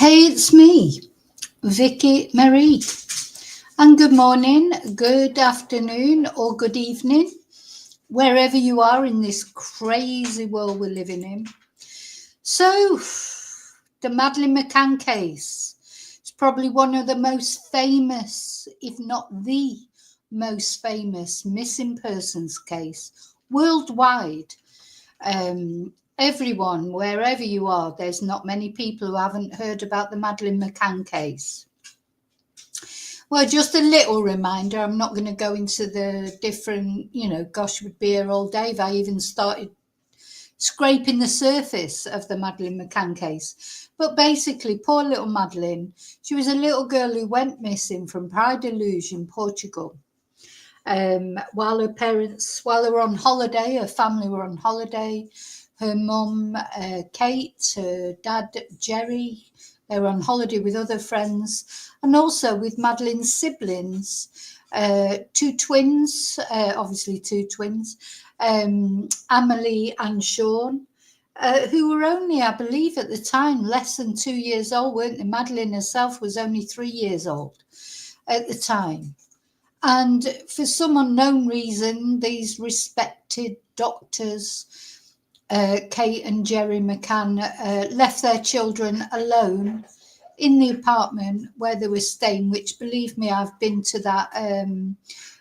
Hey, it's me, Vicky Marie. And good morning, good afternoon, or good evening, wherever you are in this crazy world we're living in. So, the Madeline McCann case is probably one of the most famous, if not the most famous, missing persons case worldwide. Everyone, wherever you are, there's not many people who haven't heard about the Madeline McCann case. Well, just a little reminder, I'm not going to go into the different, gosh, would be here all day if I even started scraping the surface of the Madeline McCann case. But basically, poor little Madeleine, she was a little girl who went missing from Praia da Luz in Portugal. While they were on holiday, her family were on holiday. Her mum, Kate, her dad, Jerry, they were on holiday with other friends, and also with Madeleine's siblings, two twins, Amelie and Sean, who were only, I believe at the time, less than 2 years old, weren't they? Madeleine herself was only 3 years old at the time. And for some unknown reason, these respected doctors, Kate and Jerry McCann, left their children alone in the apartment where they were staying, which, believe me, I've been to that.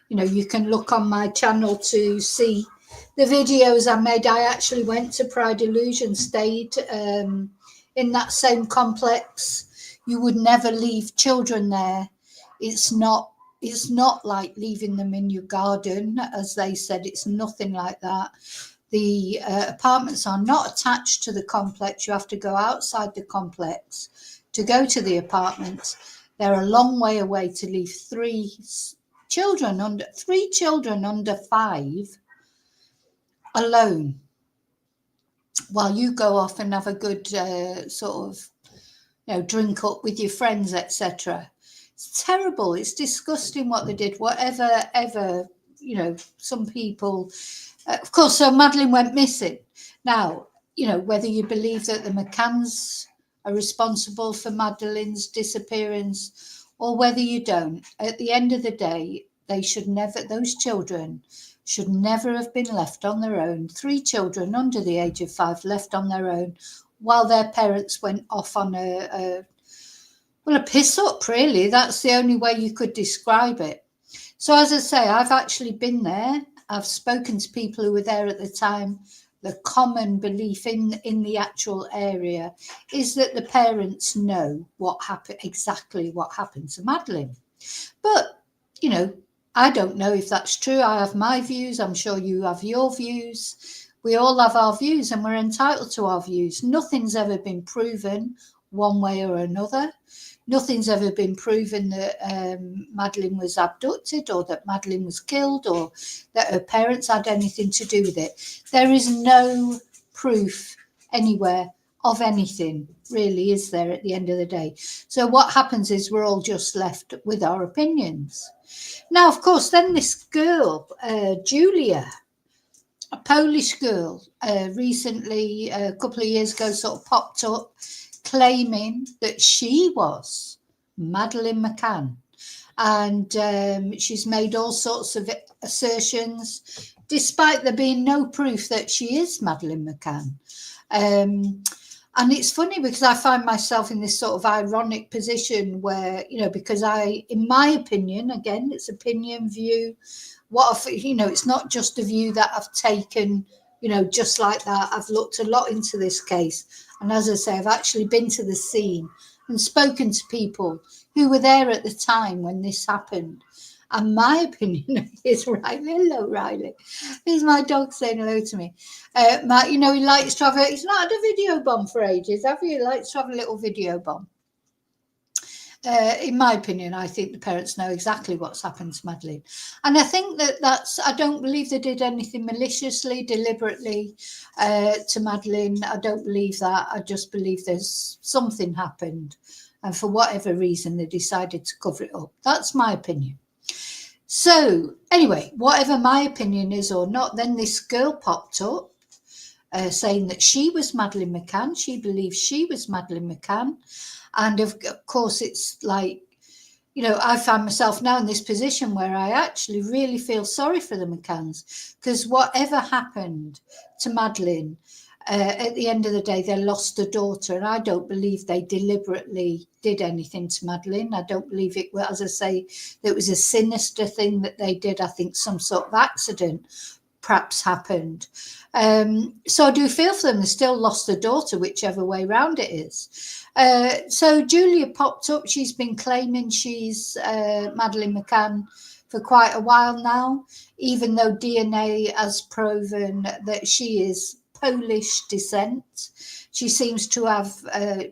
You can look on my channel to see the videos I made. I actually went to Praia da Luz and stayed in that same complex. You would never leave children there. It's not like leaving them in your garden, as they said. It's nothing like that. The apartments are not attached to the complex. You have to go outside the complex to go to the apartments. They're a long way away to leave three children under 5 alone while you go off and have a good drink up with your friends, etc. It's terrible. It's disgusting what they did. Some people, of course, so Madeleine went missing. Now, whether you believe that the McCanns are responsible for Madeleine's disappearance or whether you don't, at the end of the day, those children should never have been left on their own. 3 children under the age of 5 left on their own while their parents went off on a piss up, really. That's the only way you could describe it. So as I say, I've actually been there. I've spoken to people who were there at the time. The common belief in the actual area is that the parents know exactly what happened to Madeleine. But, I don't know if that's true. I have my views. I'm sure you have your views. We all have our views and we're entitled to our views. Nothing's ever been proven one way or another. Nothing's ever been proven that Madeleine was abducted or that Madeleine was killed or that her parents had anything to do with it. There is no proof anywhere of anything, really, is there, at the end of the day? So what happens is we're all just left with our opinions. Now, of course, then this girl, Julia, a Polish girl, recently, a couple of years ago, sort of popped up claiming that she was Madeline McCann. And she's made all sorts of assertions, despite there being no proof that she is Madeline McCann. And it's funny because I find myself in this sort of ironic position where, because in my opinion, again, it's opinion, view, it's not just a view that I've taken, just like that. I've looked a lot into this case. And as I say, I've actually been to the scene and spoken to people who were there at the time when this happened. And my opinion is Riley. Hello, Riley. Here's my dog saying hello to me. He likes to have he's not had a video bomb for ages, have you? He likes to have a little video bomb. In my opinion, I think the parents know exactly what's happened to Madeleine. And I think I don't believe they did anything maliciously, deliberately to Madeleine. I don't believe that. I just believe there's something happened. And for whatever reason, they decided to cover it up. That's my opinion. So anyway, whatever my opinion is or not, then this girl popped up saying that she was Madeline McCann. She believes she was Madeline McCann. And of course, it's like, you know, I find myself now in this position where I actually really feel sorry for the McCanns, because whatever happened to Madeleine, at the end of the day, they lost a daughter, and I don't believe they deliberately did anything to Madeleine. I don't believe it was, as I say, it was a sinister thing that they did. I think some sort of accident perhaps happened. So I do feel for them. They still lost a daughter, whichever way round it is. So Julia popped up. She's been claiming she's Madeline McCann for quite a while now, even though DNA has proven that she is Polish descent. She seems to have a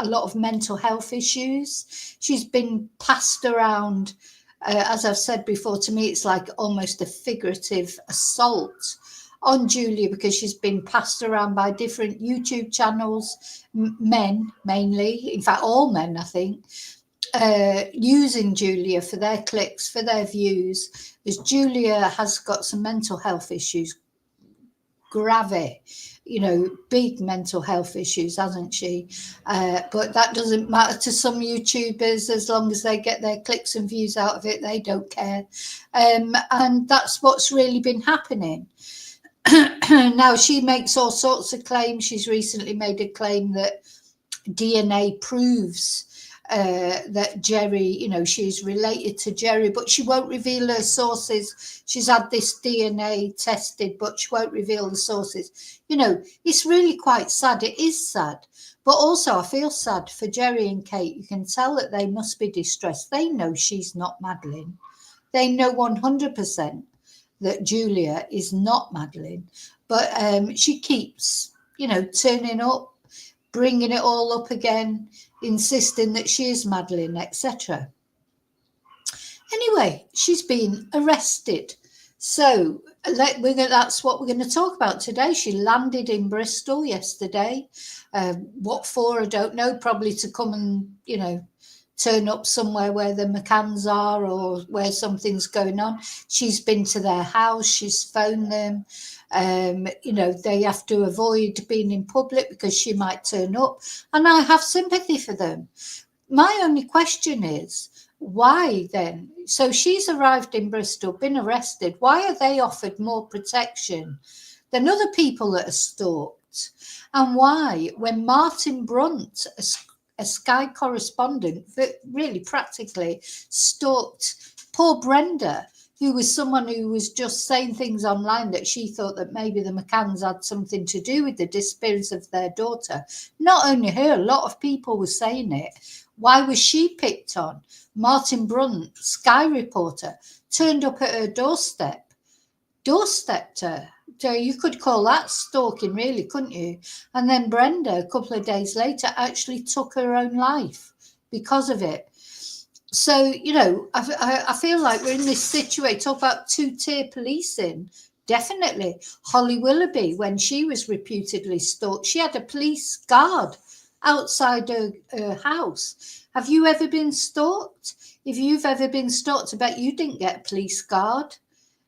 lot of mental health issues. She's been passed around, as I've said before, to me it's like almost a figurative assault on Julia, because she's been passed around by different YouTube channels, men mainly, in fact all men I think, using Julia for their clicks, for their views, as Julia has got some mental health issues, grave, you know, big mental health issues, hasn't she? But that doesn't matter to some YouTubers. As long as they get their clicks and views out of it, they don't care. And that's what's really been happening. Now, she makes all sorts of claims. She's recently made a claim that DNA proves that Jerry, you know, she's related to Jerry, but she won't reveal her sources. She's had this DNA tested, but she won't reveal the sources. You know, it's really quite sad. It is sad. But also I feel sad for Jerry and Kate. You can tell that they must be distressed. They know she's not Madeleine. They know 100% that Julia is not Madeleine. But she keeps, you know, turning up, bringing it all up again, insisting that she is Madeleine, etc. Anyway, she's been arrested. So that's what we're going to talk about today. She landed in Bristol yesterday. What for, I don't know. Probably to come and, you know, turn up somewhere where the McCanns are or where something's going on. She's been to their house. She's phoned them. You know, they have to avoid being in public because she might turn up. And I have sympathy for them. My only question is, why then? So she's arrived in Bristol, been arrested. Why are they offered more protection than other people that are stalked? And why, when Martin Brunt, a Sky correspondent that really practically stalked poor Brenda, who was someone who was just saying things online that she thought that maybe the McCanns had something to do with the disappearance of their daughter. Not only her, a lot of people were saying it. Why was she picked on? Martin Brunt, Sky reporter, turned up at her doorstepped her. So you could call that stalking, really, couldn't you? And then Brenda, a couple of days later, actually took her own life because of it. So, you know, I feel like we're in this situation. Talk about two-tier policing. Definitely. Holly Willoughby, when she was reputedly stalked, she had a police guard outside her house. Have you ever been stalked? If you've ever been stalked, I bet you didn't get a police guard.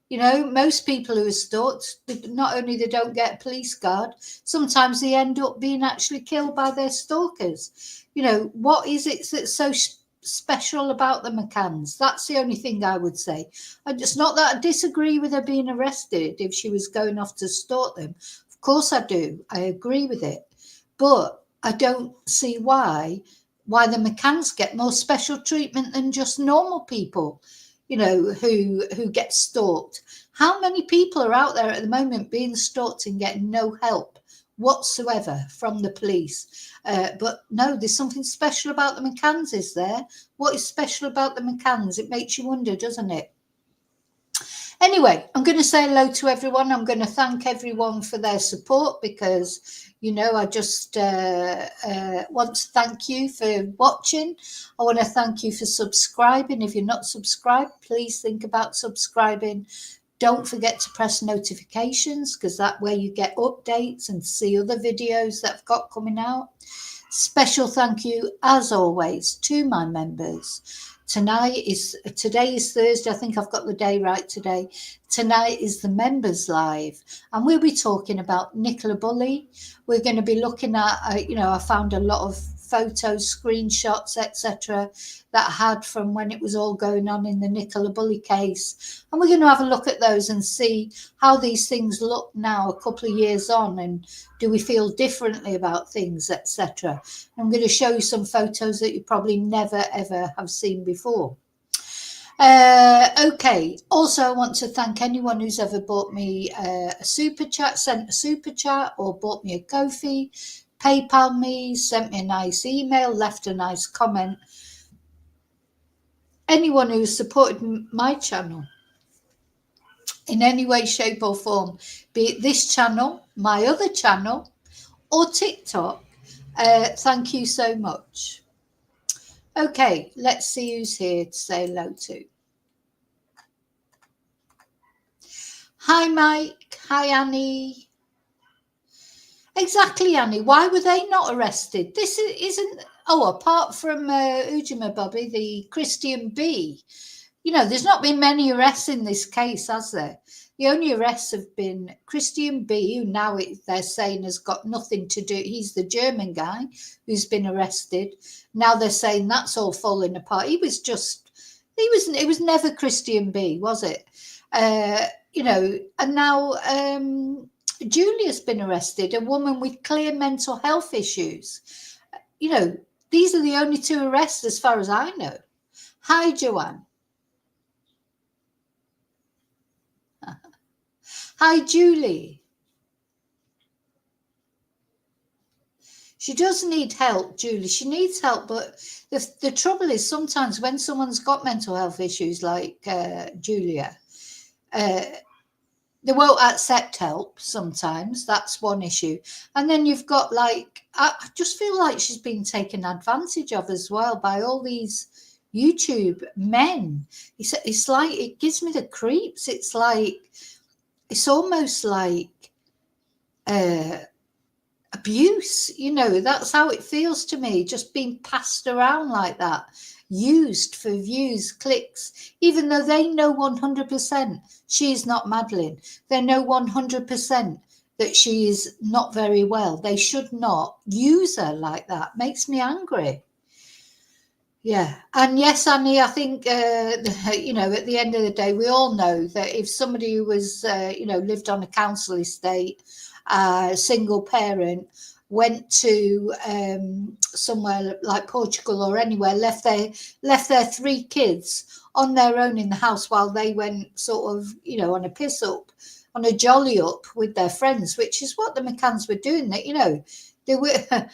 You know, most people who are stalked, not only they don't get a police guard, sometimes they end up being actually killed by their stalkers. You know, what is it that's so special about the McCanns? That's the only thing I would say. It's not that I disagree with her being arrested if she was going off to stalk them. Of course I do. I agree with it. But I don't see why the McCanns get more special treatment than just normal people, you know, who get stalked. How many people are out there at the moment being stalked and getting no help whatsoever from the police? But no, there's something special about the McCanns, is there? What is special about the McCanns? It makes you wonder, doesn't it? Anyway, I'm going to say hello to everyone. I'm going to thank everyone for their support because, you know, I just want to thank you for watching. I want to thank you for subscribing. If you're not subscribed, please think about subscribing. Don't forget to press notifications because that way you get updates and see other videos that I've got coming out. Special thank you, as always, to my members, Today is Thursday. I think I've got the day right today. Tonight is the members live, and we'll be talking about Nicola Bulley. We're going to be looking at, I found a lot of photos, screenshots, etc., that I had from when it was all going on in the Nicola Bulley case, and we're going to have a look at those and see how these things look now, a couple of years on, and do we feel differently about things, etc. I'm going to show you some photos that you probably never ever have seen before. Okay. Also, I want to thank anyone who's ever bought me a super chat, sent a super chat, or bought me a Ko-fi, PayPal me, sent me a nice email, left a nice comment. Anyone who's supported my channel in any way, shape, or form, be it this channel, my other channel, or TikTok, thank you so much. Okay, let's see who's here to say hello to. Hi, Mike. Hi, Annie. Exactly, Annie. Why were they not arrested? This isn't... Oh, apart from Ujima Bobby, the Christian B. There's not been many arrests in this case, has there? The only arrests have been Christian B, who now they're saying has got nothing to do. He's the German guy who's been arrested. Now they're saying that's all falling apart. It was never Christian B, was it? And now Julia's been arrested, a woman with clear mental health issues. These are the only two arrests as far as I know. Hi, Joanne. Hi, Julie. She does need help, Julie. She needs help, but the trouble is sometimes when someone's got mental health issues like Julia, they won't accept help sometimes. That's one issue. And then you've got I just feel like she's been taken advantage of as well by all these YouTube men. It's like, it gives me the creeps. It's almost like abuse, that's how it feels to me, just being passed around like that, used for views, clicks, even though they know 100% she is not Madeleine. They know 100% that she is not very well. They should not use her like that. Makes me angry. Yeah. And yes, Annie, I think, at the end of the day, we all know that if somebody who was, lived on a council estate, single parent, went to somewhere like Portugal or anywhere, left their 3 kids on their own in the house while they went sort of, on a piss up, on a jolly up with their friends, which is what the McCanns were doing. That, they were...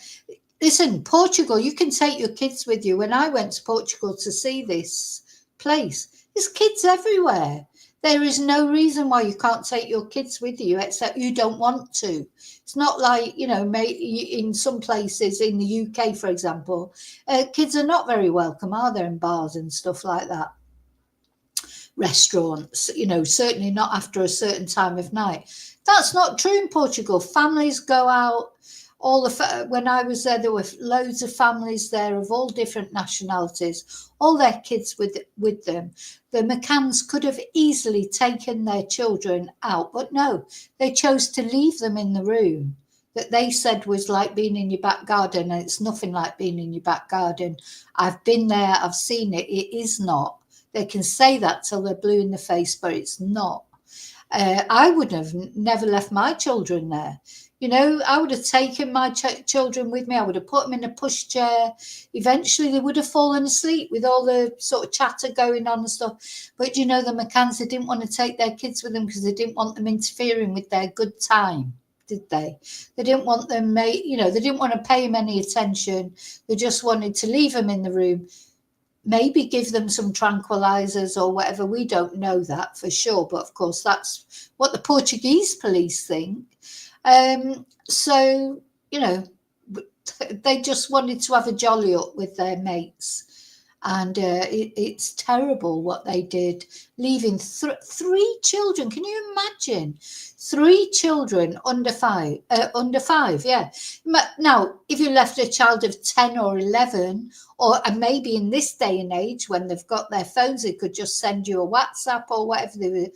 Listen, Portugal, you can take your kids with you. When I went to Portugal to see this place, there's kids everywhere. There is no reason why you can't take your kids with you, except you don't want to. It's not like, in some places in the UK, for example, kids are not very welcome, are there, in bars and stuff like that? Restaurants, certainly not after a certain time of night. That's not true in Portugal. Families go out. When I was there were loads of families there of all different nationalities, all their kids with them. The McCanns could have easily taken their children out, but no, they chose to leave them in the room that they said was like being in your back garden, and it's nothing like being in your back garden. I've been there, I've seen it. It is not. They can say that till they're blue in the face, but it's not. I would have never left my children there. I would have taken my children with me. I would have put them in a pushchair. Eventually, they would have fallen asleep with all the sort of chatter going on and stuff. But, the McCanns, they didn't want to take their kids with them because they didn't want them interfering with their good time, did they? They didn't want them, they didn't want to pay them any attention. They just wanted to leave them in the room, maybe give them some tranquilizers or whatever. We don't know that for sure. But, of course, that's what the Portuguese police think. They just wanted to have a jolly up with their mates. And it's terrible what they did, leaving three children. Can you imagine? 3 children under five. Yeah. Now, if you left a child of 10 or 11, and maybe in this day and age when they've got their phones, they could just send you a WhatsApp or whatever they were.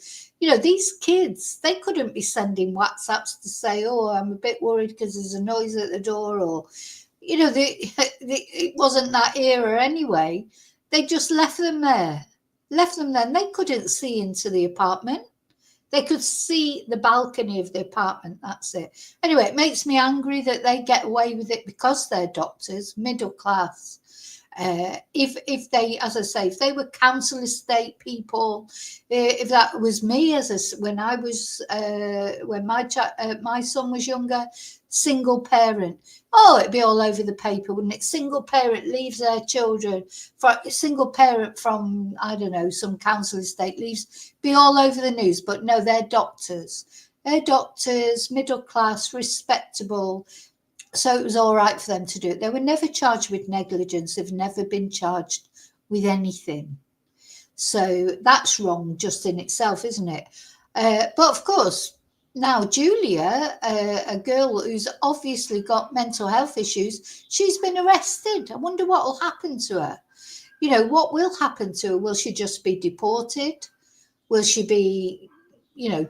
These kids, they couldn't be sending WhatsApps to say, oh, I'm a bit worried because there's a noise at the door, or it wasn't that era anyway. They just left them there. And they couldn't see into the apartment. They could see the balcony of the apartment. That's it. Anyway, it makes me angry that they get away with it because they're doctors, middle class. If they, as I say, if they were council estate people, if that was me when my son was younger, single parent, it'd be all over the paper, wouldn't it? Single parent leaves their children, single parent from, I don't know, some council estate leaves, be all over the news. But no, they're doctors, middle class, respectable. So it was all right for them to do it. They were never charged with negligence. They've never been charged with anything. So that's wrong just in itself, isn't it? But of course, now Julia, a girl who's obviously got mental health issues, she's been arrested. I wonder what will happen to her. What will happen to her? Will she just be deported? Will she be,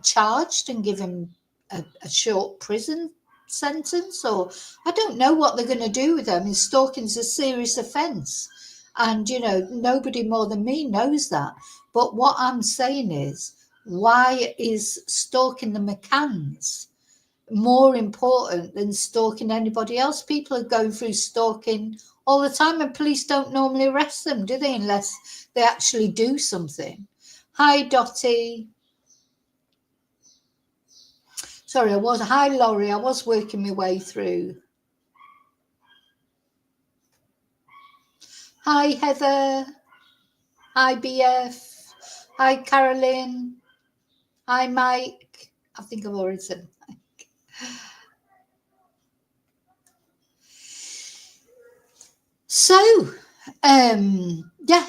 charged and given a short prison sentence? Or I don't know what they're going to do with them. Stalking's a serious offence, and nobody more than me knows that. But what I'm saying is, why is stalking the McCanns more important than stalking anybody else? People are going through stalking all the time, and police don't normally arrest them, do they, unless they actually do something. Hi, Dottie. Sorry, hi, Laurie. I was working my way through. Hi, Heather. Hi, BF. Hi, Carolyn. Hi, Mike. I think I've already said Mike. So,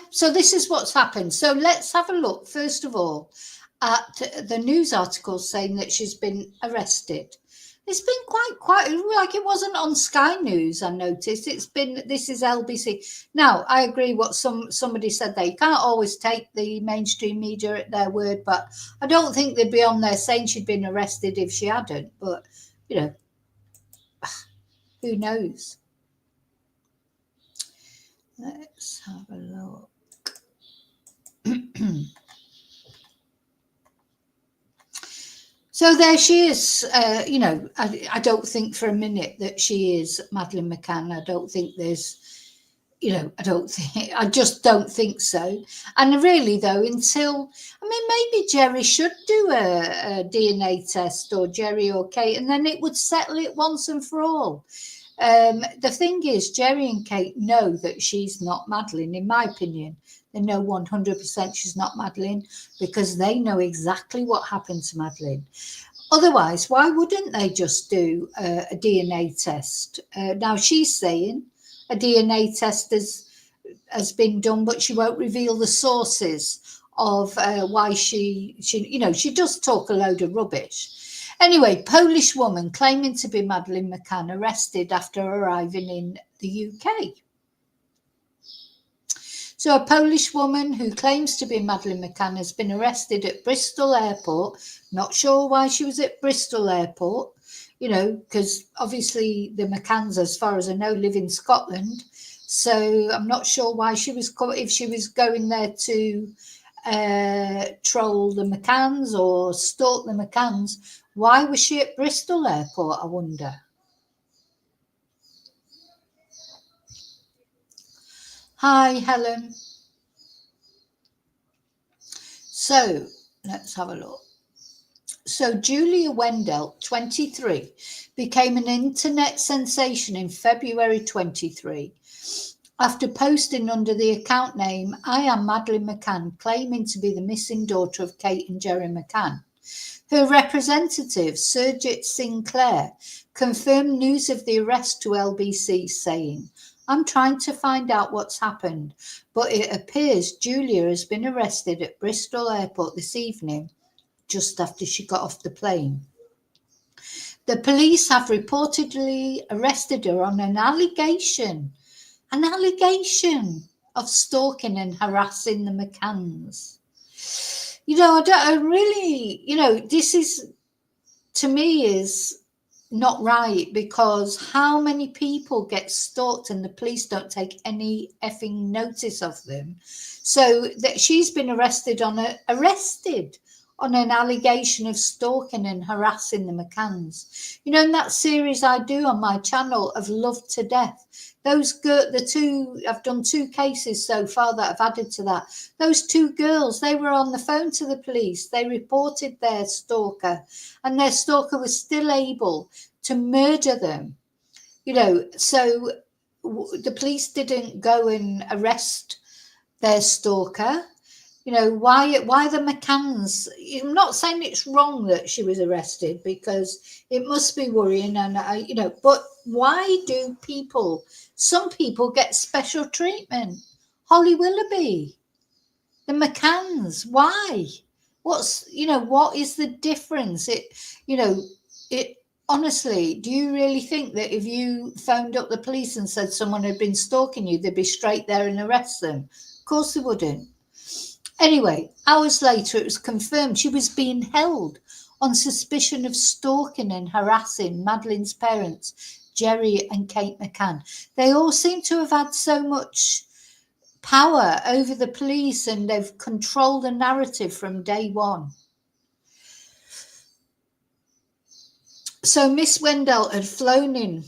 so this is what's happened. So let's have a look, first of all, at the news article saying that she's been arrested. It's been quite like it wasn't on Sky News, I noticed. This is LBC. Now, I agree what somebody said there. You can't always take the mainstream media at their word, but I don't think they'd be on there saying she'd been arrested if she hadn't. But, who knows? Let's have a look. So there she is. I don't think for a minute that she is Madeline McCann. I don't think there's, I just don't think so. And really, though, maybe Jerry should do a DNA test, or Jerry or Kate, and then it would settle it once and for all. The thing is, Jerry and Kate know that she's not Madeleine, in my opinion. They know 100% she's not Madeleine because they know exactly what happened to Madeleine. Otherwise, why wouldn't they just do a DNA test? Now, she's saying a DNA test has been done, but she won't reveal the sources of why she does talk a load of rubbish. Anyway, Polish woman claiming to be Madeline McCann arrested after arriving in the UK. So a Polish woman who claims to be Madeline McCann has been arrested at Bristol Airport. Not sure why she was at Bristol Airport, because obviously the McCanns, as far as I know, live in Scotland. So I'm not sure why if she was going there to troll the McCanns or stalk the McCanns. Why was she at Bristol Airport, I wonder? Hi, Helen. So let's have a look. So Julia Wendell, 23, became an internet sensation in February 23 after posting under the account name I Am Madeline McCann, claiming to be the missing daughter of Kate and Jerry McCann. Her representative, Surjit Sinclair, confirmed news of the arrest to LBC, saying, I'm trying to find out what's happened, but it appears Julia has been arrested at Bristol Airport this evening, just after she got off the plane. The police have reportedly arrested her on an allegation of stalking and harassing the McCanns. I really, this is, to me, is not right, because how many people get stalked and the police don't take any effing notice of them? So that she's been arrested on an allegation of stalking and harassing the McCanns. In that series I do on my channel of Love to Death, I've done 2 cases so far that I've added to that. Those 2 girls, they were on the phone to the police. They reported their stalker, and their stalker was still able to murder them. So the police didn't go and arrest their stalker. Why the McCanns? I'm not saying it's wrong that she was arrested, because it must be worrying, and but why do some people get special treatment? Holly Willoughby, the McCanns, why? What is the difference? Honestly, do you really think that if you phoned up the police and said someone had been stalking you, they'd be straight there and arrest them? Of course they wouldn't. Anyway, hours later, it was confirmed she was being held on suspicion of stalking and harassing Madeleine's parents, Jerry and Kate McCann. They all seem to have had so much power over the police, and they've controlled the narrative from day one. So Miss Wendell had flown in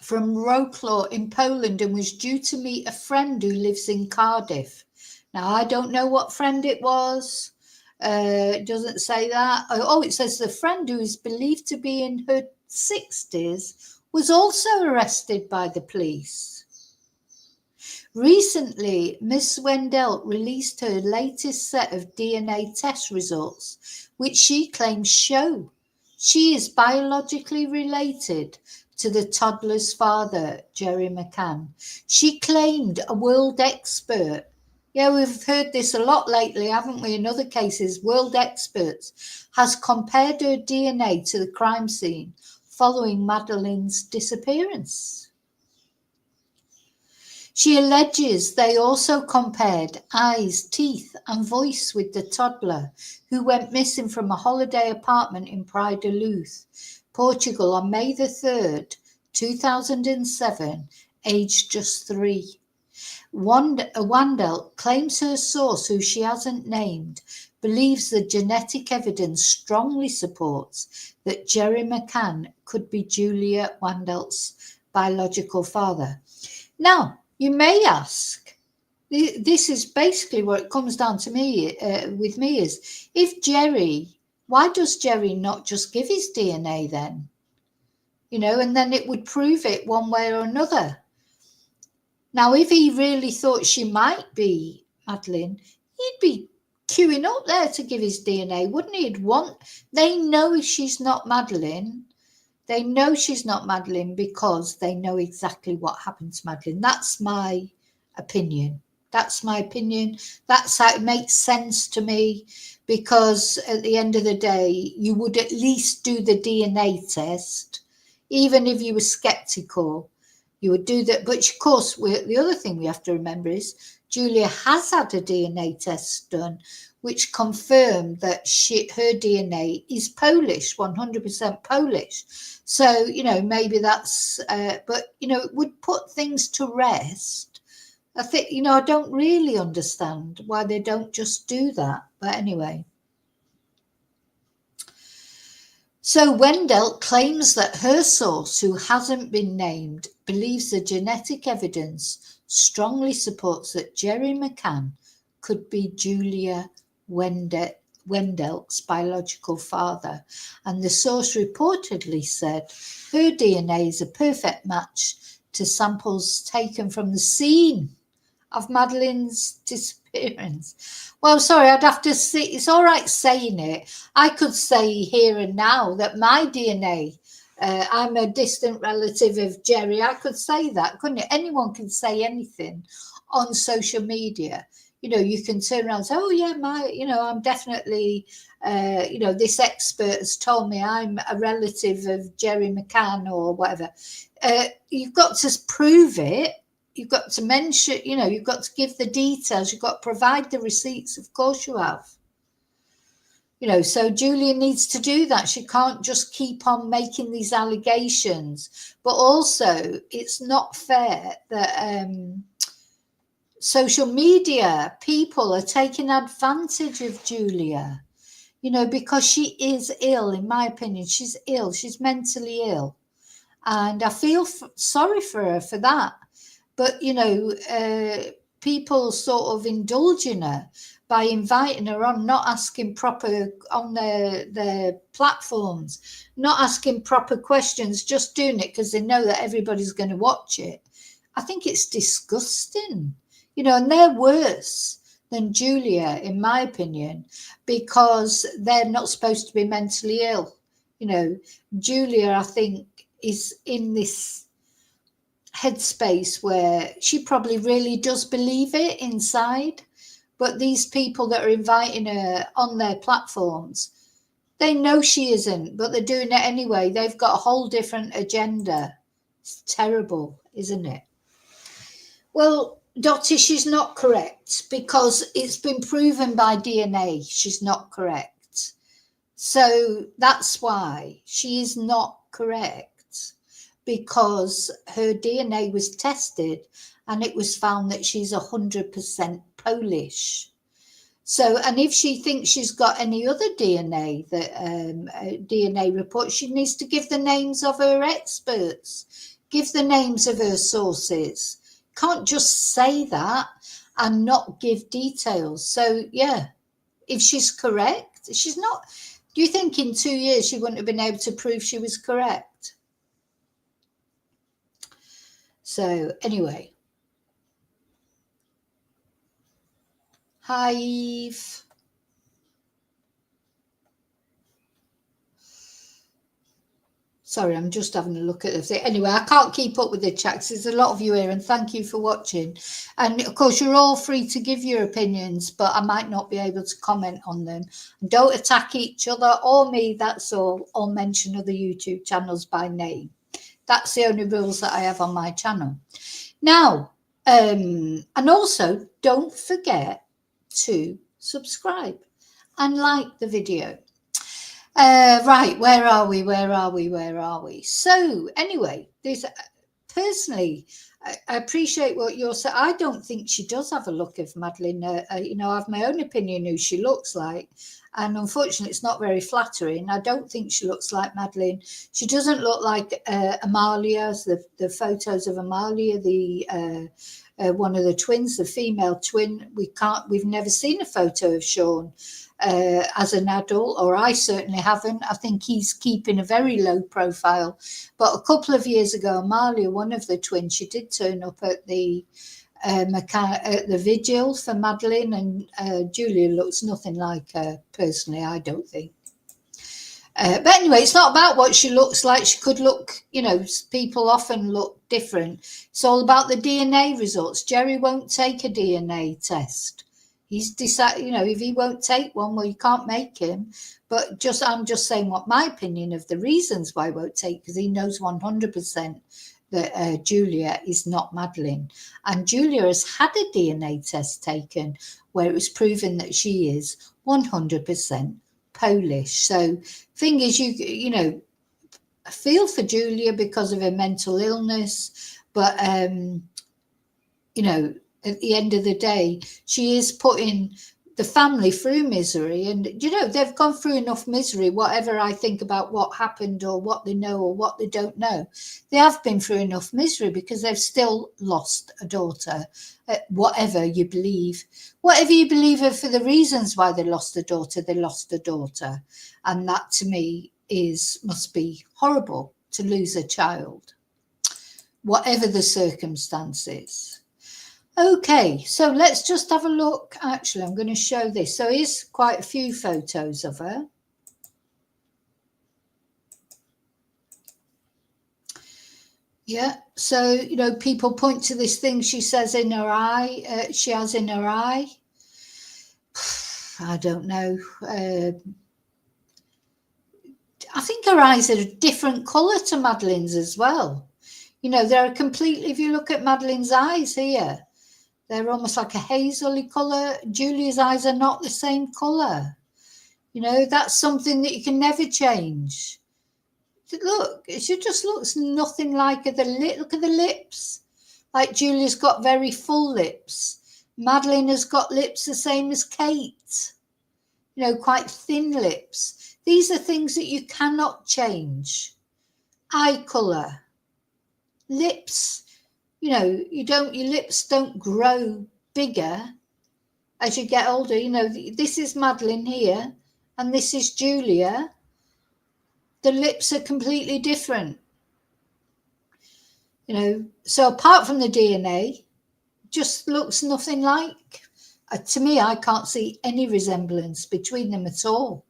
from Wrocław in Poland and was due to meet a friend who lives in Cardiff. Now, I don't know what friend it was. It doesn't say that. Oh, it says the friend, who is believed to be in her 60s, was also arrested by the police. Recently, Miss Wendell released her latest set of DNA test results, which she claims show she is biologically related to the toddler's father, Jerry McCann. She claimed a world expert. Yeah, we've heard this a lot lately, haven't we? In other cases, world experts has compared her DNA to the crime scene following Madeleine's disappearance. She alleges they also compared eyes, teeth, and voice with the toddler who went missing from a holiday apartment in Praia da Luz, Portugal on May the 3rd, 2007, aged just 3. Wendell claims her source, who she hasn't named, believes the genetic evidence strongly supports that Jerry McCann could be Julia Wendell's biological father. Now, you may ask, this is basically what it comes down to me, with me, is why does Jerry not just give his DNA then? And then it would prove it one way or another. Now, if he really thought she might be Madeleine, he'd be queuing up there to give his DNA, wouldn't he? They know she's not Madeleine. They know she's not Madeleine because they know exactly what happened to Madeleine. That's my opinion. That's how it makes sense to me, because at the end of the day, you would at least do the DNA test. Even if you were skeptical, you would do that. But of course, the other thing we have to remember is Julia has had a DNA test done, which confirmed that her DNA is Polish, 100% Polish. So, maybe that's, but, it would put things to rest. I think, I don't really understand why they don't just do that. But anyway. So Wendell claims that her source, who hasn't been named, believes the genetic evidence strongly supports that Jerry McCann could be Julia Wendell's biological father. And the source reportedly said her DNA is a perfect match to samples taken from the scene of Madeleine's disappearance. Well, sorry, I'd have to see. It's all right saying it. I could say here and now that my DNA I'm a distant relative of Jerry. I could say that, couldn't it? Anyone can say anything on social media. You know, you can turn around and say, oh yeah, I'm definitely, this expert has told me I'm a relative of Jerry McCann or whatever. You've got to prove it. You've got to mention, you've got to give the details. You've got to provide the receipts. Of course you have. So Julia needs to do that. She can't just keep on making these allegations. But also, it's not fair that social media people are taking advantage of Julia, because she is ill, in my opinion. She's ill. She's mentally ill. And I feel sorry for her for that. But, people sort of indulge in her by inviting her on, not asking proper on their platforms, not asking proper questions, just doing it because they know that everybody's going to watch it. I think it's disgusting, and they're worse than Julia, in my opinion, because they're not supposed to be mentally ill. Julia, I think, is in this headspace where she probably really does believe it inside. But these people that are inviting her on their platforms, they know she isn't, but they're doing it anyway. They've got a whole different agenda. It's terrible, isn't it? Well, Dottie, she's not correct because it's been proven by DNA she's not correct. So that's why she is not correct, because her DNA was tested and it was found that she's 100% Polish. So, and if she thinks she's got any other DNA, DNA report, she needs to give the names of her experts, give the names of her sources. Can't just say that and not give details. So, yeah, if she's correct, she's not. Do you think in 2 years she wouldn't have been able to prove she was correct? So, anyway. Hi, Eve. Sorry, I'm just having a look at the thing. Anyway, I can't keep up with the chats. There's a lot of you here, and thank you for watching. And of course, you're all free to give your opinions, but I might not be able to comment on them. And don't attack each other or me, that's all, or mention other YouTube channels by name. That's the only rules that I have on my channel. Now, and also, don't forget to subscribe and like the video. Right, where are we? So anyway, this personally, I appreciate what you're saying. I don't think she does have a look of Madeleine. I have my own opinion who she looks like, and unfortunately it's not very flattering. I don't think she looks like Madeleine. She doesn't look like Amalia. The photos of Amalia, the one of the twins, the female twin. We've never seen a photo of Sean as an adult, or I certainly haven't. I think he's keeping a very low profile. But a couple of years ago, Amalia, one of the twins, she did turn up at the vigil for Madeleine, and Julia looks nothing like her, personally, I don't think. But anyway, it's not about what she looks like. She could look, people often look different. It's all about the DNA results. Jerry won't take a DNA test. He's decided, if he won't take one, well, you can't make him. But I'm just saying what my opinion of the reasons why he won't take, because he knows 100% that Julia is not Madeleine. And Julia has had a DNA test taken where it was proven that she is 100% Polish. So thing is, you feel for Julia because of her mental illness, but at the end of the day, she is putting the family through misery, and they've gone through enough misery. Whatever I think about what happened or what they know or what they don't know, they have been through enough misery because they've still lost a daughter. Whatever you believe her for the reasons why they lost a daughter, and that to me must be horrible, to lose a child, whatever the circumstances. Okay, so let's just have a look. Actually, I'm going to show this. So here's quite a few photos of her. Yeah. So, you know, people point to this thing she says in her eye, she has in her eye. I don't know. I think her eyes are a different colour to Madeleine's as well. You know, they're completely, if you look at Madeleine's eyes here, they're almost like a hazily colour. Julia's eyes are not the same colour. You know, that's something that you can never change. Look, she just looks nothing like her. Look at the lips. Like Julia's got very full lips. Madeleine has got lips the same as Kate. You know, quite thin lips. These are things that you cannot change. Eye colour, lips. You know, your lips don't grow bigger as you get older. You know, this is Madeleine here, and this is Julia. The lips are completely different. You know, so apart from the DNA, just looks nothing like. To me, I can't see any resemblance between them at all.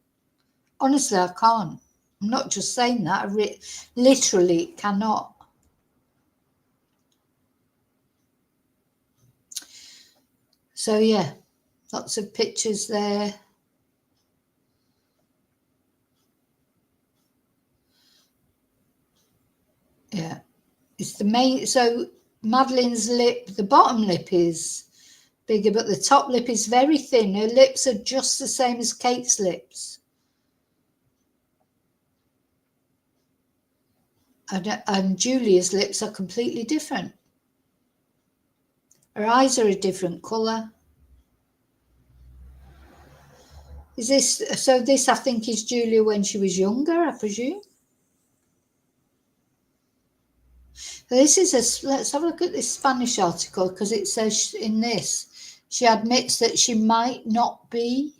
Honestly, I can't. I'm not just saying that. I literally cannot. So, yeah, lots of pictures there. Yeah, it's the main. So, Madeleine's lip, the bottom lip is bigger, but the top lip is very thin. Her lips are just the same as Kate's lips. And Julia's lips are completely different. Her eyes are a different colour. Is this, so this I think is Julia when she was younger, I presume? This is let's have a look at this Spanish article, because it says in this, she admits that she might not be.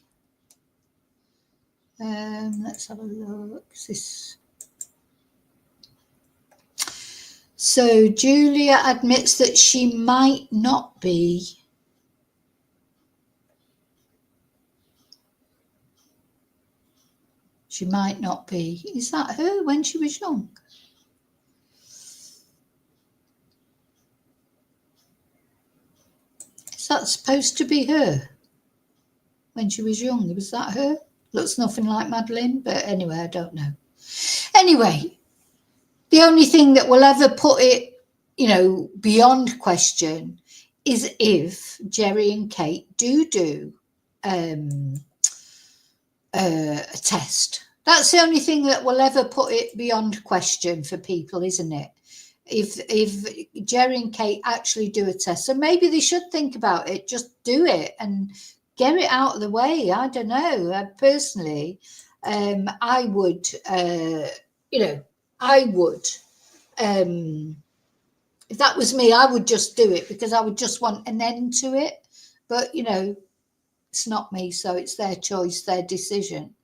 Let's have a look. So Julia admits that she might not be. She might not be. Is that her when she was young? Is that supposed to be her when she was young? Was that her? Looks nothing like Madeleine, but anyway, I don't know. Anyway, the only thing that will ever put it, you know, beyond question is if Jerry and Kate do a test. That's the only thing that will ever put it beyond question for people, isn't it? If Jerry and Kate actually do a test. So maybe they should think about it, just do it and get it out of the way. I don't know. Personally, I would, I would, if that was me, I would just do it because I would just want an end to it. But, you know, it's not me, so it's their choice, their decision.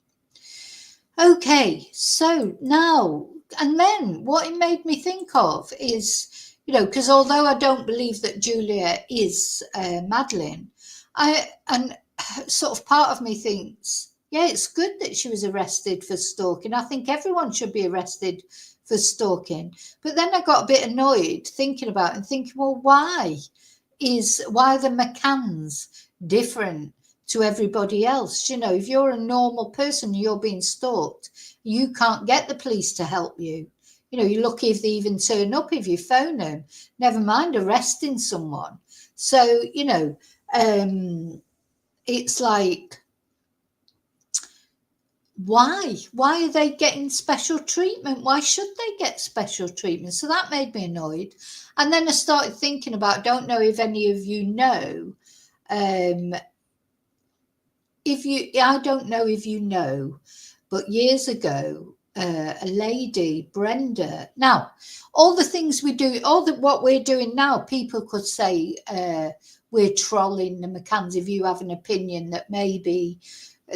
Okay, so now, and then what it made me think of is, you know, because although I don't believe that Julia is Madeleine, and sort of part of me thinks, yeah, it's good that she was arrested for stalking. I think everyone should be arrested for stalking. But then I got a bit annoyed thinking about it and thinking, well, why are the McCanns different to everybody else? You know, if you're a normal person, you're being stalked, you can't get the police to help you. You know, you're lucky if they even turn up if you phone them, never mind arresting someone. So, you know, it's like, why are they getting special treatment? Why should they get special treatment? So that made me annoyed. And then I started thinking about, don't know if any of you know, I don't know if you know, but years ago, a lady, Brenda. Now, all the things we do, what we're doing now, people could say we're trolling the McCanns. If you have an opinion that maybe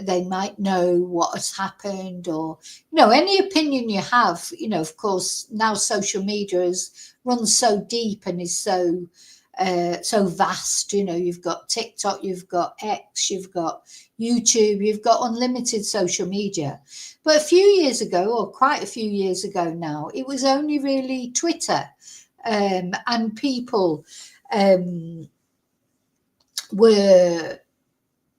they might know what has happened, or, you know, any opinion you have, you know, of course, now social media has run so deep and is so vast. You know, you've got TikTok, you've got X, you've got YouTube, you've got unlimited social media. But a few years ago, or quite a few years ago now, it was only really Twitter. and people were,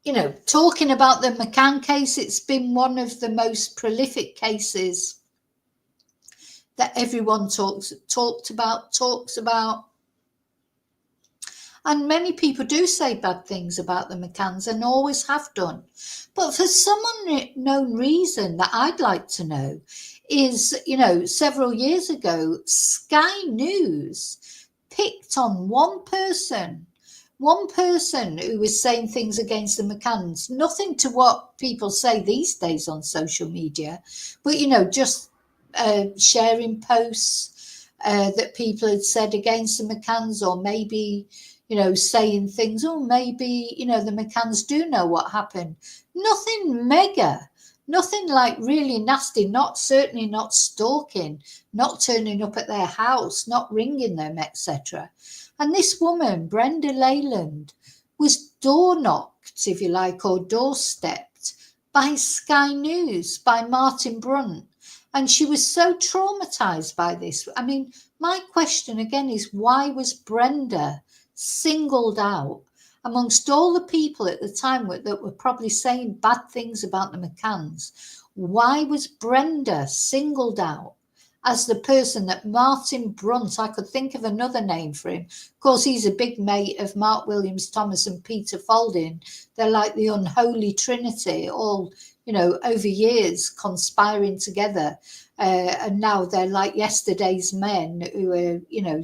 you know, talking about the McCann case. It's been one of the most prolific cases that everyone talks about. And many people do say bad things about the McCanns and always have done. But for some unknown reason that I'd like to know is, you know, several years ago, Sky News picked on one person who was saying things against the McCanns, nothing to what people say these days on social media, but, you know, just sharing posts that people had said against the McCanns, or maybe, you know, saying things, oh, maybe, you know, the McCanns do know what happened. Nothing mega, nothing like really nasty, certainly not stalking, not turning up at their house, not ringing them, etc. And this woman, Brenda Leyland, was door knocked, if you like, or doorstepped by Sky News, by Martin Brunt. And she was so traumatized by this. I mean, my question again is, why was Brenda singled out amongst all the people at the time that were probably saying bad things about the McCanns? Why was Brenda singled out as the person that Martin Brunt, I could think of another name for him. Of course, he's a big mate of Mark Williams-Thomas and Peter Falding. They're like the unholy trinity, all, you know, over years conspiring together. And now they're like yesterday's men who are, you know,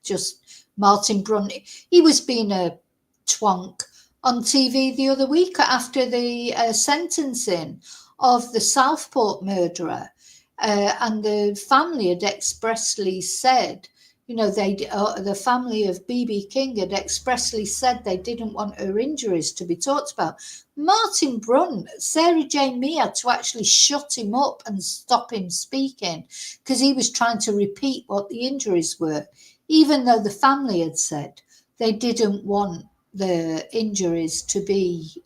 just Martin Brunt. He was being a twonk on TV the other week after the sentencing of the Southport murderer. And the family had expressly said, you know, the family of B.B. King had expressly said they didn't want her injuries to be talked about. Martin Brunt, Sarah Jane Mee had to actually shut him up and stop him speaking because he was trying to repeat what the injuries were, even though the family had said they didn't want the injuries to be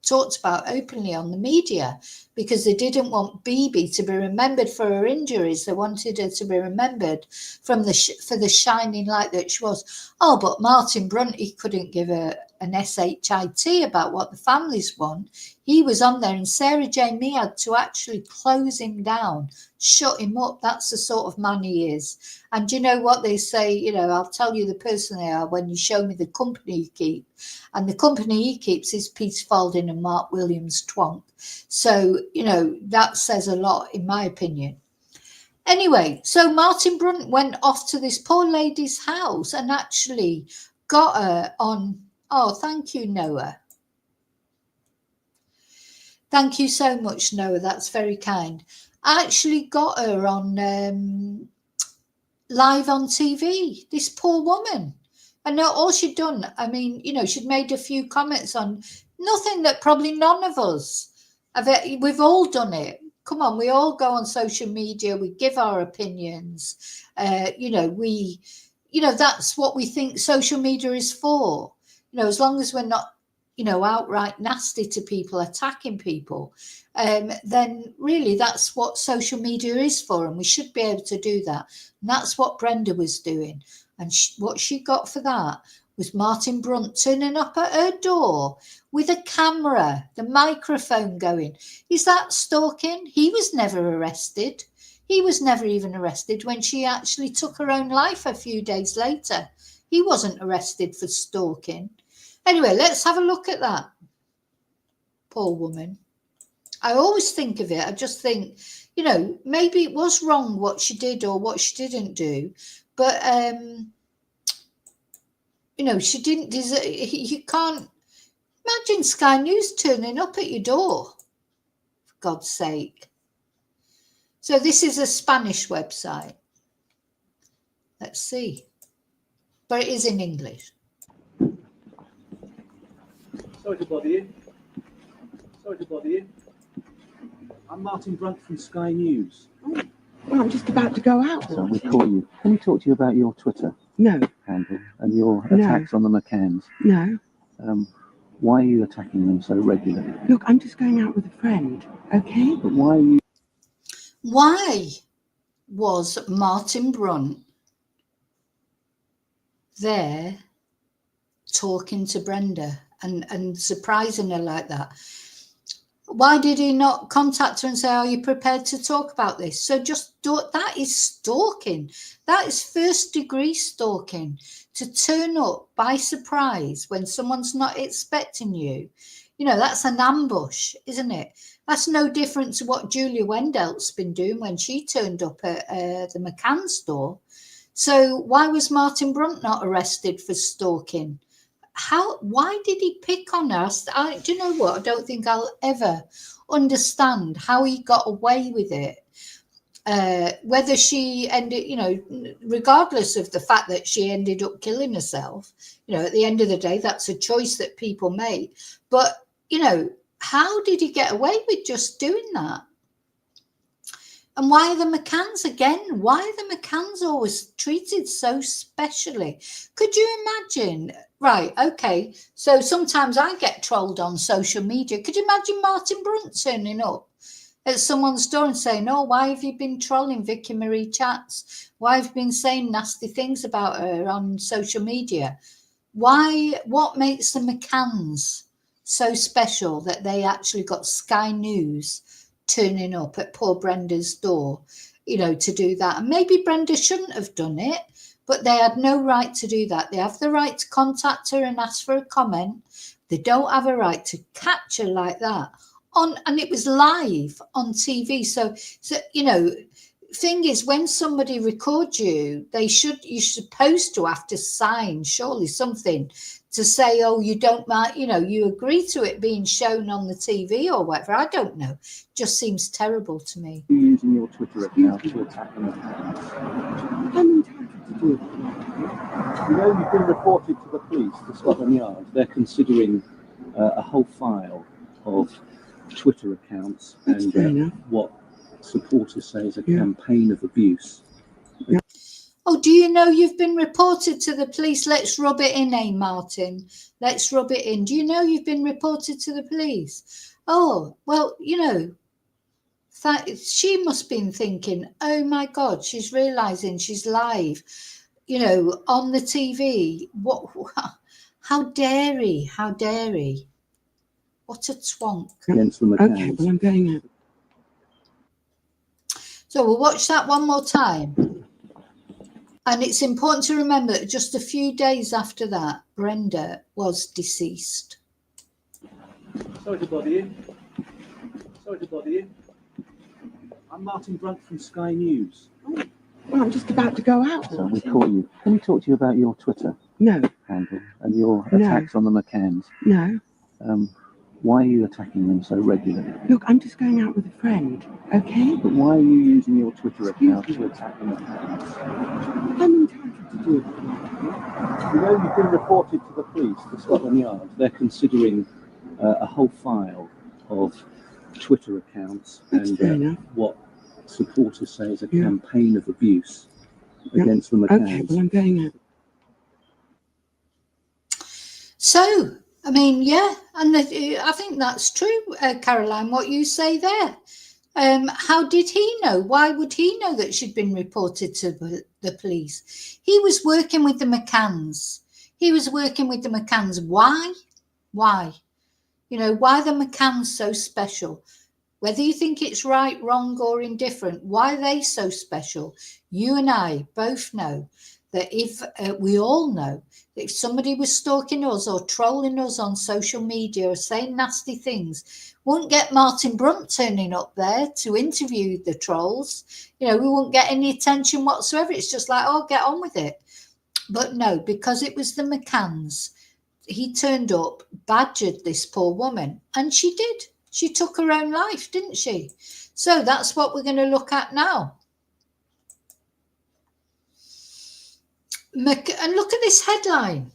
talked about openly on the media because they didn't want BB to be remembered for her injuries. They wanted her to be remembered for the shining light that she was. Oh, but Martin Brunt, he couldn't give an SHIT about what the families want. He was on there, and Sarah Jane Mee had to actually close him down, shut him up. That's the sort of man he is. And you know what they say, you know, I'll tell you the person they are when you show me the company you keep. And the company he keeps is Peter Falding and Mark Williams Twonk. So, you know, that says a lot, in my opinion. Anyway, so Martin Brunt went off to this poor lady's house and actually got her on. Oh, thank you, Noah. Thank you so much, Noah. That's very kind. I actually got her on live on TV, this poor woman. And all she'd done, I mean, you know, she'd made a few comments on nothing that probably none of us have. We've all done it. Come on, we all go on social media. We give our opinions. You know, that's what we think social media is for. You know, as long as we're not, you know, outright nasty to people, attacking people, then really that's what social media is for. And we should be able to do that. And that's what Brenda was doing. And what she got for that was Martin Brunt turning up at her door with a camera, the microphone going. Is that stalking? He was never arrested. He was never even arrested when she actually took her own life a few days later. He wasn't arrested for stalking. Anyway, let's have a look at that. Poor woman. I always think of it. I just think, you know, maybe it was wrong what she did or what she didn't do. But, you know, she didn't deserve. You can't imagine Sky News turning up at your door, for God's sake. So this is a Spanish website. Let's see. But it is in English. Sorry to bother you. I'm Martin Brunt from Sky News. Oh, well, I'm just about to go out. So we caught you. Can we talk to you about your Twitter handle and your attacks on the McCanns? No. Why are you attacking them so regularly? Look, I'm just going out with a friend, okay? But why are you... Why was Martin Brunt there talking to Brenda and surprising her like that? Why did he not contact her and say, are you prepared to talk about this? So just that is stalking. That is first degree stalking, to turn up by surprise when someone's not expecting you. You know, that's an ambush, isn't it? That's no different to what Julia Wendel's been doing when she turned up at the McCann store. So why was Martin Brunt not arrested for stalking? Why did he pick on us? Do you know what? I don't think I'll ever understand how he got away with it. Whether she ended, you know, regardless of the fact that she ended up killing herself, you know, at the end of the day, that's a choice that people make. But, you know, how did he get away with just doing that? And why are the McCanns again? Why are the McCanns always treated so specially? Could you imagine? Right, okay. So sometimes I get trolled on social media. Could you imagine Martin Brunt turning up at someone's door and saying, oh, why have you been trolling Vicky Marie Chats? Why have you been saying nasty things about her on social media? Why? What makes the McCanns so special that they actually got Sky News turning up at poor Brenda's door, you know, to do that? And maybe Brenda shouldn't have done it, but they had no right to do that. They have the right to contact her and ask for a comment. They don't have a right to catch her like that and it was live on TV. So you know, thing is, when somebody records you, you're supposed to have to sign surely something to say, oh, you don't mind, you know, you agree to it being shown on the TV or whatever. I don't know. Just seems terrible to me. You're using your Twitter account to attack them. I'm entitled to do it. You know, you've been reported to the police, to Scotland Yard. They're considering a whole file of Twitter accounts That's fair and enough. what supporters say is a campaign of abuse. Oh, do you know you've been reported to the police? Let's rub it in, eh, Martin? Let's rub it in. Do you know you've been reported to the police? Oh, well, you know, she must have been thinking, oh my God, she's realising she's live, you know, on the TV. How dare he? How dare he? What a twonk. Against the Okay, McCanns. well, I'm going out. So we'll watch that one more time. And it's important to remember that just a few days after that, Brenda was deceased. Sorry to bother you. Sorry to bother you. I'm Martin Brunt from Sky News. Well, I'm just about to go out. So we caught you. Can we talk to you about your Twitter No, handle and your No. attacks on the McCanns? no. Why are you attacking them so regularly? Look, I'm just going out with a friend, okay? But why are you using your Twitter account Excuse to attack the McCanns? I'm entitled to do it. You know, you've been reported to the police, to Scotland Yard. They're considering a whole file of Twitter accounts That's and fair enough. what supporters say is a campaign of abuse against the McCanns. Okay, well, I'm going out. So, I mean, yeah, and I think that's true, Caroline, what you say there. How did he know? Why would he know that she'd been reported to the police? He was working with the McCanns. Why? Why? You know, why are the McCanns so special? Whether you think it's right, wrong, or indifferent, why are they so special? You and I both know that if we all know that if somebody was stalking us or trolling us on social media or saying nasty things, won't get Martin Brunt turning up there to interview the trolls. You know, we won't get any attention whatsoever. It's just like, oh, get on with it. But no, because it was the McCanns, he turned up, badgered this poor woman, and she did. She took her own life, didn't she? So that's what we're going to look at now. And look at this headline.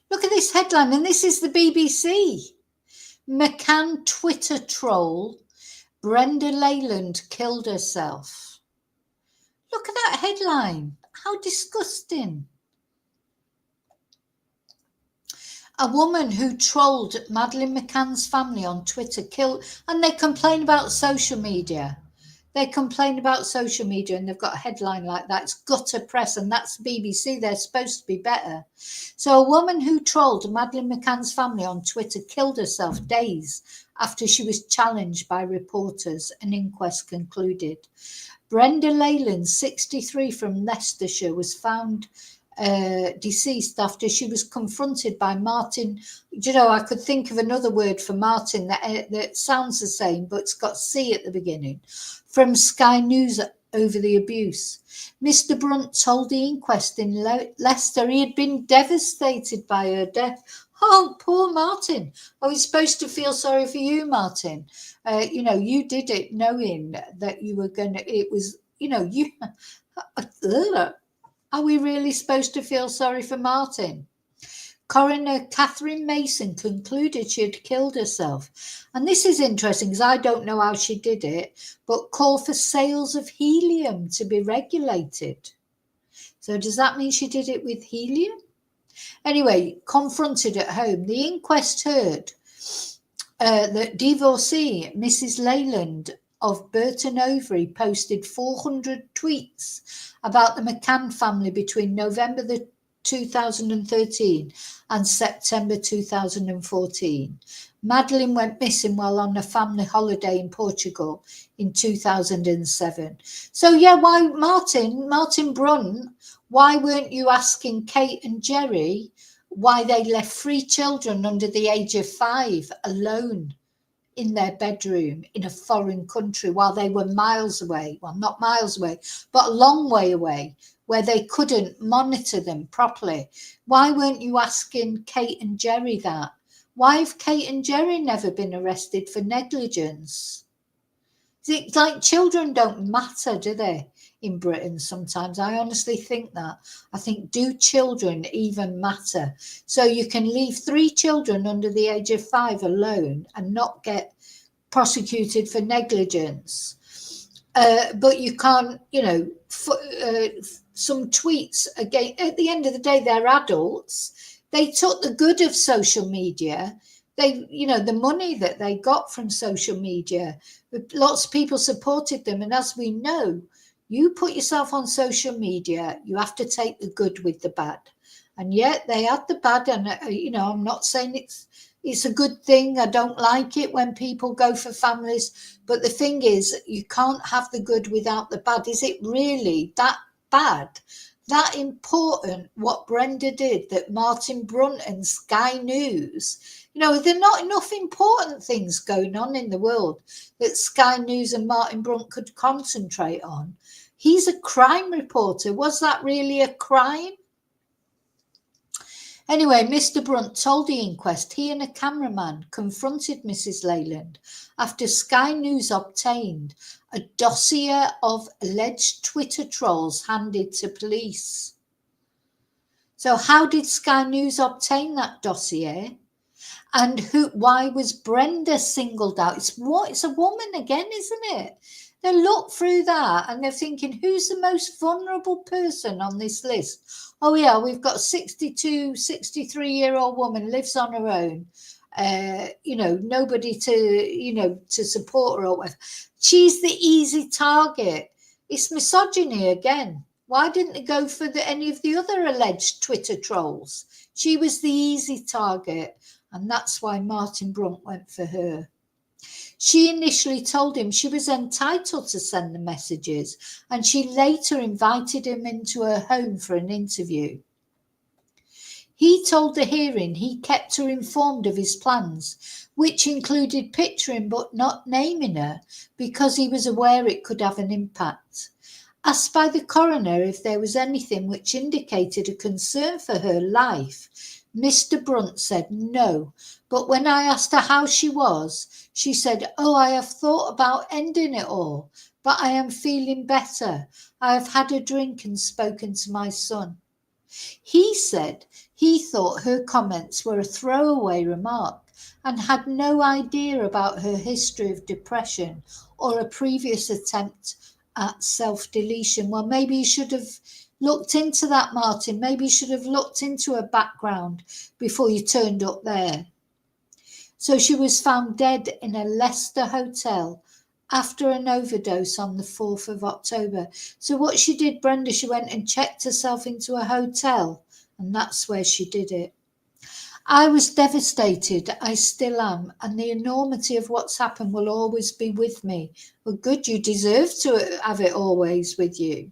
Look at this headline, and this is the BBC. McCann Twitter troll, Brenda Leyland killed herself. Look at that headline. How disgusting. A woman who trolled Madeline McCann's family on Twitter killed, and they complain about social media. They complain about social media and they've got a headline like that. It's gutter press, and that's BBC. They're supposed to be better. So a woman who trolled Madeline McCann's family on Twitter killed herself days after she was challenged by reporters, an inquest concluded. Brenda Leyland, 63, from Leicestershire, was found deceased after she was confronted by Martin. Do you know, I could think of another word for Martin that sounds the same, but it's got C at the beginning, from Sky News over the abuse. Mr. Brunt told the inquest in Leicester he had been devastated by her death. Oh, poor Martin. I was supposed to feel sorry for you, Martin. You did it knowing that you were going to, it was, you, are we really supposed to feel sorry for Martin? Coroner Catherine Mason concluded she had killed herself. And this is interesting because I don't know how she did it, but called for sales of helium to be regulated. So does that mean she did it with helium? Anyway, confronted at home, the inquest heard that divorcee Mrs. Leyland of Burton Overy posted 400 tweets about the McCann family between November 2013 and September 2014. Madeleine went missing while on a family holiday in Portugal in 2007. So yeah, why Martin Brunt, why weren't you asking Kate and Jerry why they left 3 children under the age of 5 alone in their bedroom in a foreign country while they were miles away? Well, not miles away, but a long way away, where they couldn't monitor them properly. Why weren't you asking Kate and Jerry that? Why have Kate and Jerry never been arrested for negligence? It's like children don't matter, do they, in Britain sometimes? I honestly think that. I think, do children even matter? So you can leave 3 children under the age of 5 alone and not get prosecuted for negligence. But you can't, some tweets, again, at the end of the day, they're adults. They took the good of social media. They, the money that they got from social media, lots of people supported them. And as we know, you put yourself on social media, you have to take the good with the bad. And yet they had the bad. And, I'm not saying it's a good thing. I don't like it when people go for families. But the thing is, you can't have the good without the bad. Is it really that bad, that important, what Brenda did, that Martin Brunt and Sky News, there are not enough important things going on in the world that Sky News and Martin Brunt could concentrate on. He's a crime reporter. Was that really a crime? Anyway, Mr. Brunt told the inquest he and a cameraman confronted Mrs. Leyland after Sky News obtained a dossier of alleged Twitter trolls handed to police. So how did Sky News obtain that dossier? And why was Brenda singled out? It's a woman again, isn't it? They look through that and they're thinking, who's the most vulnerable person on this list? Oh yeah, we've got a 63-year-old woman, lives on her own. Nobody to support her or whatever. She's the easy target. It's misogyny again. Why didn't they go for any of the other alleged Twitter trolls? She was the easy target, and that's why Martin Brunt went for her. She initially told him she was entitled to send the messages, and she later invited him into her home for an interview. He told the hearing he kept her informed of his plans, which included picturing but not naming her because he was aware it could have an impact. Asked by the coroner if there was anything which indicated a concern for her life, Mr. Brunt said no, but when I asked her how she was, she said, "Oh, I have thought about ending it all, but I am feeling better. I have had a drink and spoken to my son." He said he thought her comments were a throwaway remark and had no idea about her history of depression or a previous attempt at self-deletion. Well, maybe you should have looked into that, Martin. Maybe you should have looked into her background before you turned up there. So she was found dead in a Leicester hotel after an overdose on the 4th of October. So what she did, Brenda, she went and checked herself into a hotel, and that's where she did it. I was devastated, I still am, and the enormity of what's happened will always be with me. Well, good, you deserve to have it always with you.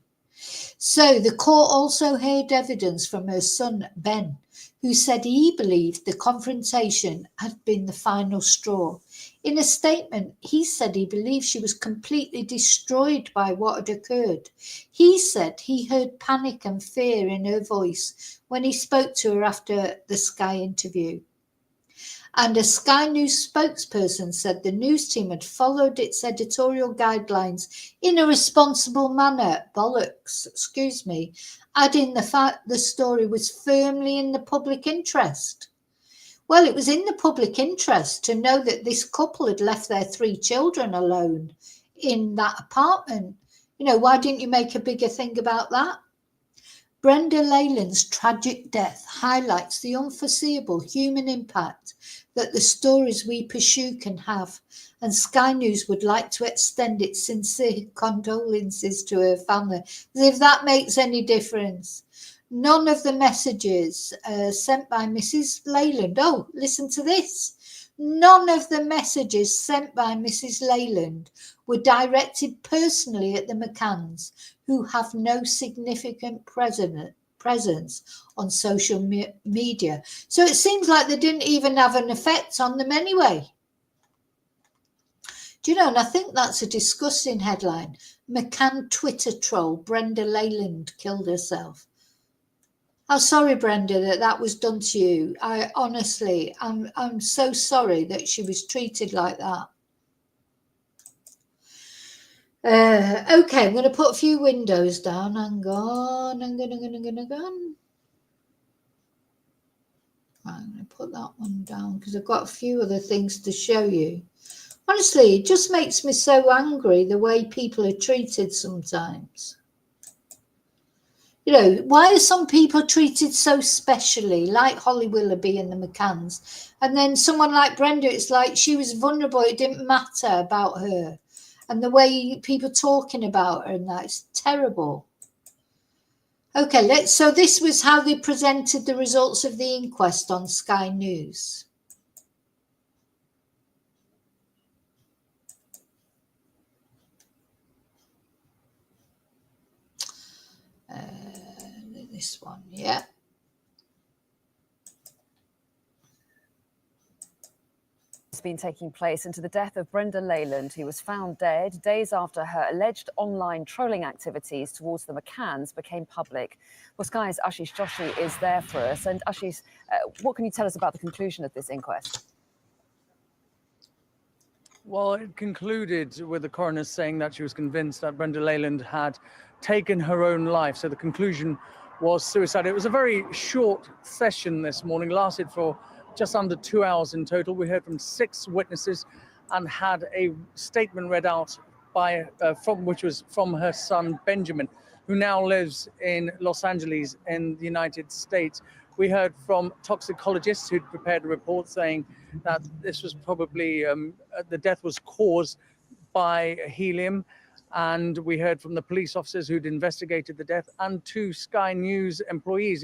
So the court also heard evidence from her son, Ben, who said he believed the confrontation had been the final straw. In a statement, he said he believed she was completely destroyed by what had occurred. He said he heard panic and fear in her voice when he spoke to her after the Sky interview. And a Sky News spokesperson said the news team had followed its editorial guidelines in a responsible manner. Bollocks, excuse me, adding the fact the story was firmly in the public interest. Well, it was in the public interest to know that this couple had left their 3 children alone in that apartment. You know, why didn't you make a bigger thing about that? Brenda Leyland's tragic death highlights the unforeseeable human impact that the stories we pursue can have, and Sky News would like to extend its sincere condolences to her family, as if that makes any difference. None of the messages sent by Mrs. Leyland, oh, listen to this. None of the messages sent by Mrs. Leyland were directed personally at the McCanns, who have no significant presence on social media. So it seems like they didn't even have an effect on them anyway. Do you know, and I think that's a disgusting headline. McCann Twitter troll Brenda Leyland killed herself. I'm sorry, Brenda, that was done to you. I'm so sorry that she was treated like that. Okay, I'm going to put a few windows down. Hang on. I'm going to put that one down because I've got a few other things to show you. Honestly, it just makes me so angry the way people are treated sometimes. You know, why are some people treated so specially, like Holly Willoughby and the McCanns? And then someone like Brenda, it's like she was vulnerable. It didn't matter about her. And the way people talking about her, and that's terrible. Okay, so this was how they presented the results of the inquest on Sky News. This one, yeah. Has been taking place into the death of Brenda Leyland, who was found dead days after her alleged online trolling activities towards the McCanns became public. Well, Sky's Ashish Joshi is there for us. And Ashish, what can you tell us about the conclusion of this inquest? Well, it concluded with the coroner saying that she was convinced that Brenda Leyland had taken her own life. So the conclusion was suicide. It was a very short session this morning, lasted for just under 2 hours in total. We heard from 6 witnesses and had a statement read out by which was from her son Benjamin, who now lives in Los Angeles in the United States. We heard from toxicologists who'd prepared a report saying that this was probably the death was caused by helium. And we heard from the police officers who'd investigated the death and 2 Sky News employees.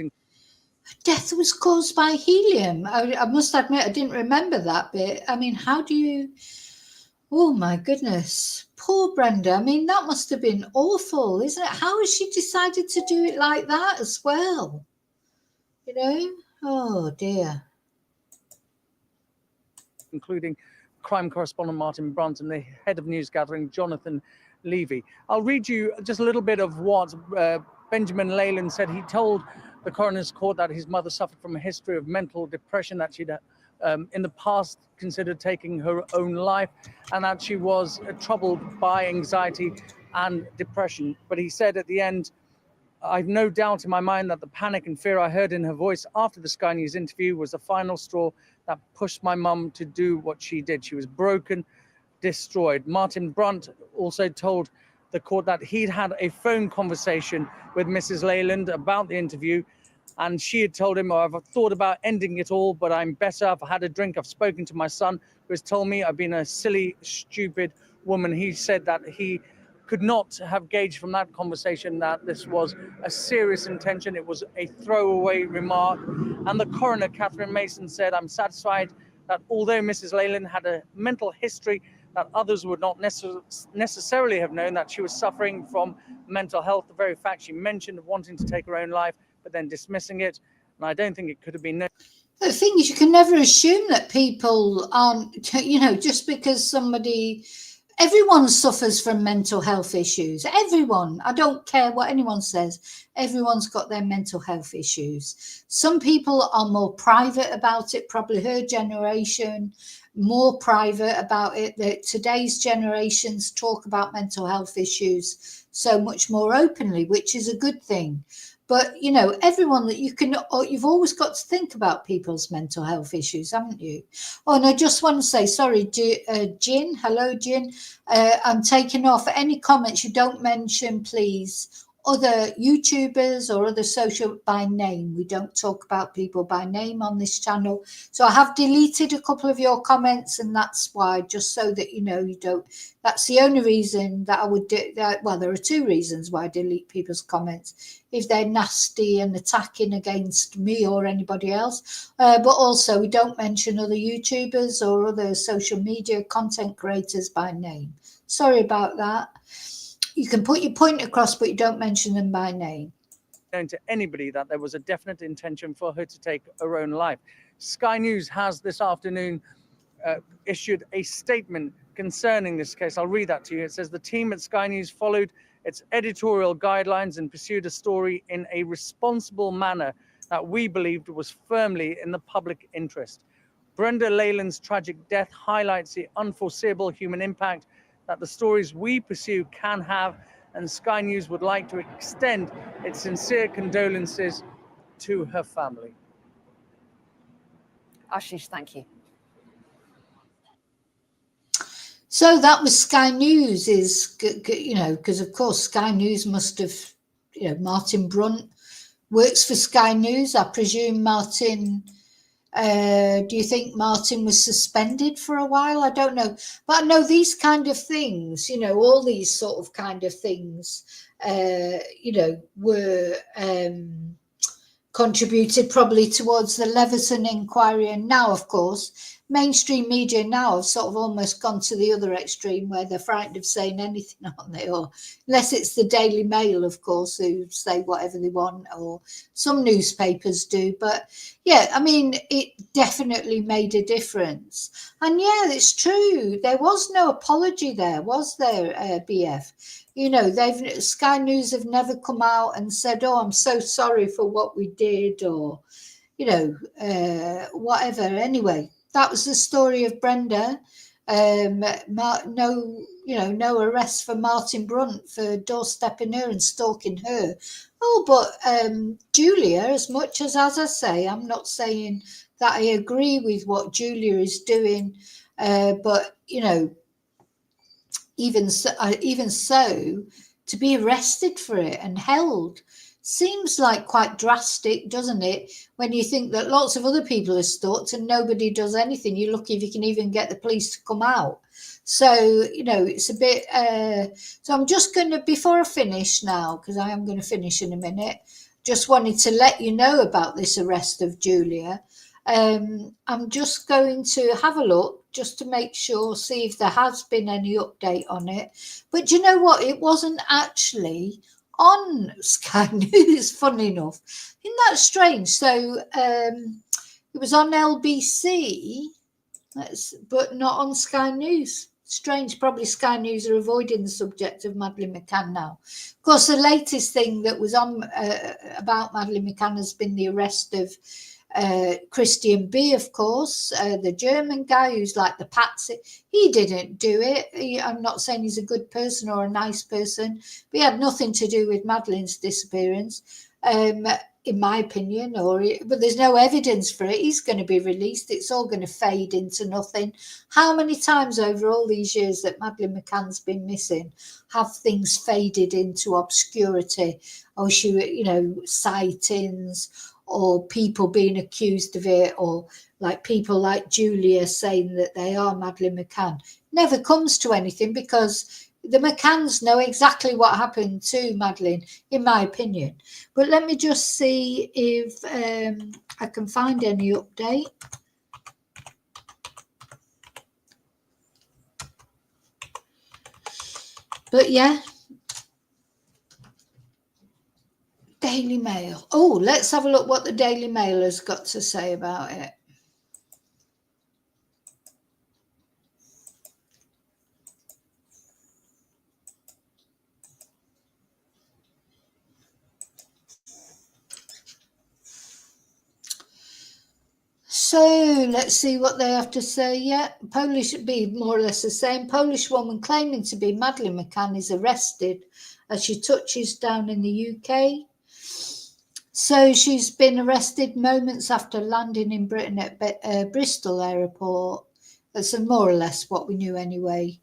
Death was caused by helium. I must admit, I didn't remember that bit. I mean, how do you... Oh, my goodness. Poor Brenda. I mean, that must have been awful, isn't it? How has she decided to do it like that as well? You know? Oh, dear. Including crime correspondent Martin Brunt and the head of news gathering, Jonathan Levy. I'll read you just a little bit of what Benjamin Leyland said. He told the coroner's court that his mother suffered from a history of mental depression, that she'd in the past considered taking her own life, and that she was troubled by anxiety and depression. But he said at the end, "I've no doubt in my mind that the panic and fear I heard in her voice after the Sky News interview was the final straw that pushed my mum to do what she did. She was broken, destroyed." Martin Brunt also told the court that he'd had a phone conversation with Mrs. Leyland about the interview, and she had told him, "I've thought about ending it all, but I'm better. I've had a drink. I've spoken to my son, who has told me I've been a silly, stupid, woman. He said that he could not have gauged from that conversation that this was a serious intention. It was a throwaway remark. And the coroner, Catherine Mason, said, "I'm satisfied that although Mrs. Leyland had a mental history that others would not necessarily have known, that she was suffering from mental health. The very fact she mentioned of wanting to take her own life, but then dismissing it. And I don't think it could have been known." The thing is, you can never assume that people aren't, you know, just because everyone suffers from mental health issues. Everyone. I don't care what anyone says. Everyone's got their mental health issues. Some people are more private about it, probably her generation, more private about it. That today's generations talk about mental health issues so much more openly, which is a good thing. But, you know, everyone that you've always got to think about people's mental health issues, haven't you? Oh, and I just want to say, sorry, Jin, hello, Jin. I'm taking off any comments you don't mention, please. Other YouTubers or other social by name. We don't talk about people by name on this channel. So I have deleted a couple of your comments, and that's why, just so that you know, you don't. That's the only reason that I would do that. Well, there are two reasons why I delete people's comments. If they're nasty and attacking against me or anybody else. But also we don't mention other YouTubers or other social media content creators by name. Sorry about that. You can put your point across, but you don't mention them by name. Known to anybody that there was a definite intention for her to take her own life. Sky News has this afternoon issued a statement concerning this case. I'll read that to you. It says, "The team at Sky News followed its editorial guidelines and pursued a story in a responsible manner that we believed was firmly in the public interest. Brenda Leyland's tragic death highlights the unforeseeable human impact that the stories we pursue can have, and Sky News would like to extend its sincere condolences to her family." Ashish, thank you. So that was Sky News, you know, because of course Sky News must have, you know, Martin Brunt works for Sky News. I presume Martin, do you think Martin was suspended for a while? I don't know. But I know these kind of things, you know, all these sort of kind of things, you know, were contributed probably towards the Leveson inquiry. And now, of course, mainstream media now have sort of almost gone to the other extreme where they're frightened of saying anything, aren't they? Or unless it's the Daily Mail, of course, who say whatever they want, or some newspapers do. But yeah, I mean, it definitely made a difference. And yeah, it's true. There was no apology there, was there, BF? You know, Sky News have never come out and said, "Oh, I'm so sorry for what we did," or, you know, whatever. Anyway, that was the story of Brenda. No arrest for Martin Brunt for doorstepping her and stalking her. Oh, but Julia, as much as I say, I'm not saying that I agree with what Julia is doing, but, you know, even so, to be arrested for it and held seems like quite drastic, doesn't it? When you think that lots of other people are stalked and nobody does anything. You're lucky if you can even get the police to come out. So, you know, it's a bit... so I'm just going to, before I finish now, because I am going to finish in a minute, just wanted to let you know about this arrest of Julia. I'm just going to have a look just to make sure, see if there has been any update on it. But you know what? It wasn't actually on Sky News, funny enough. Isn't that strange? So it was on LBC, but not on Sky News. Strange. Probably Sky News are avoiding the subject of Madeline McCann now. Of course, the latest thing that was on about Madeline McCann has been the arrest of Christian B, of course, the German guy who's like the patsy. He didn't do it. I'm not saying he's a good person or a nice person, but he had nothing to do with Madeleine's disappearance, in my opinion. But there's no evidence for it. He's going to be released. It's all going to fade into nothing. How many times over all these years that Madeline McCann's been missing have things faded into obscurity? Or she, you know, sightings, or people being accused of it, or like people like Julia saying that they are Madeline McCann, never comes to anything, because the McCanns know exactly what happened to Madeleine, in my opinion. But let me just see if I can find any update. But yeah, Daily Mail. Oh, let's have a look what the Daily Mail has got to say about it. So let's see what they have to say. Yeah, Polish would be more or less the same. Polish woman claiming to be Madeline McCann is arrested as she touches down in the UK. So she's been arrested moments after landing in Britain at Bristol airport. That's more or less what we knew anyway.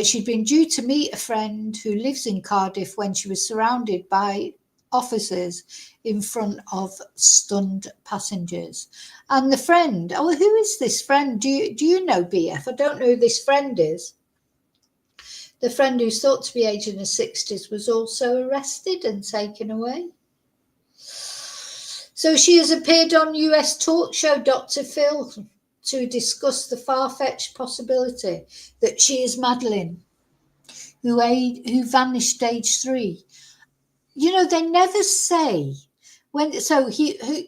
She'd been due to meet a friend who lives in Cardiff when she was surrounded by officers in front of stunned passengers. And the friend, oh, who is this friend? Do you know, BF? I don't know who this friend is. The friend who's thought to be aged in her 60s was also arrested and taken away. So she has appeared on US talk show Dr. Phil to discuss the far-fetched possibility that she is Madeleine, who vanished age 3. You know, they never say when. So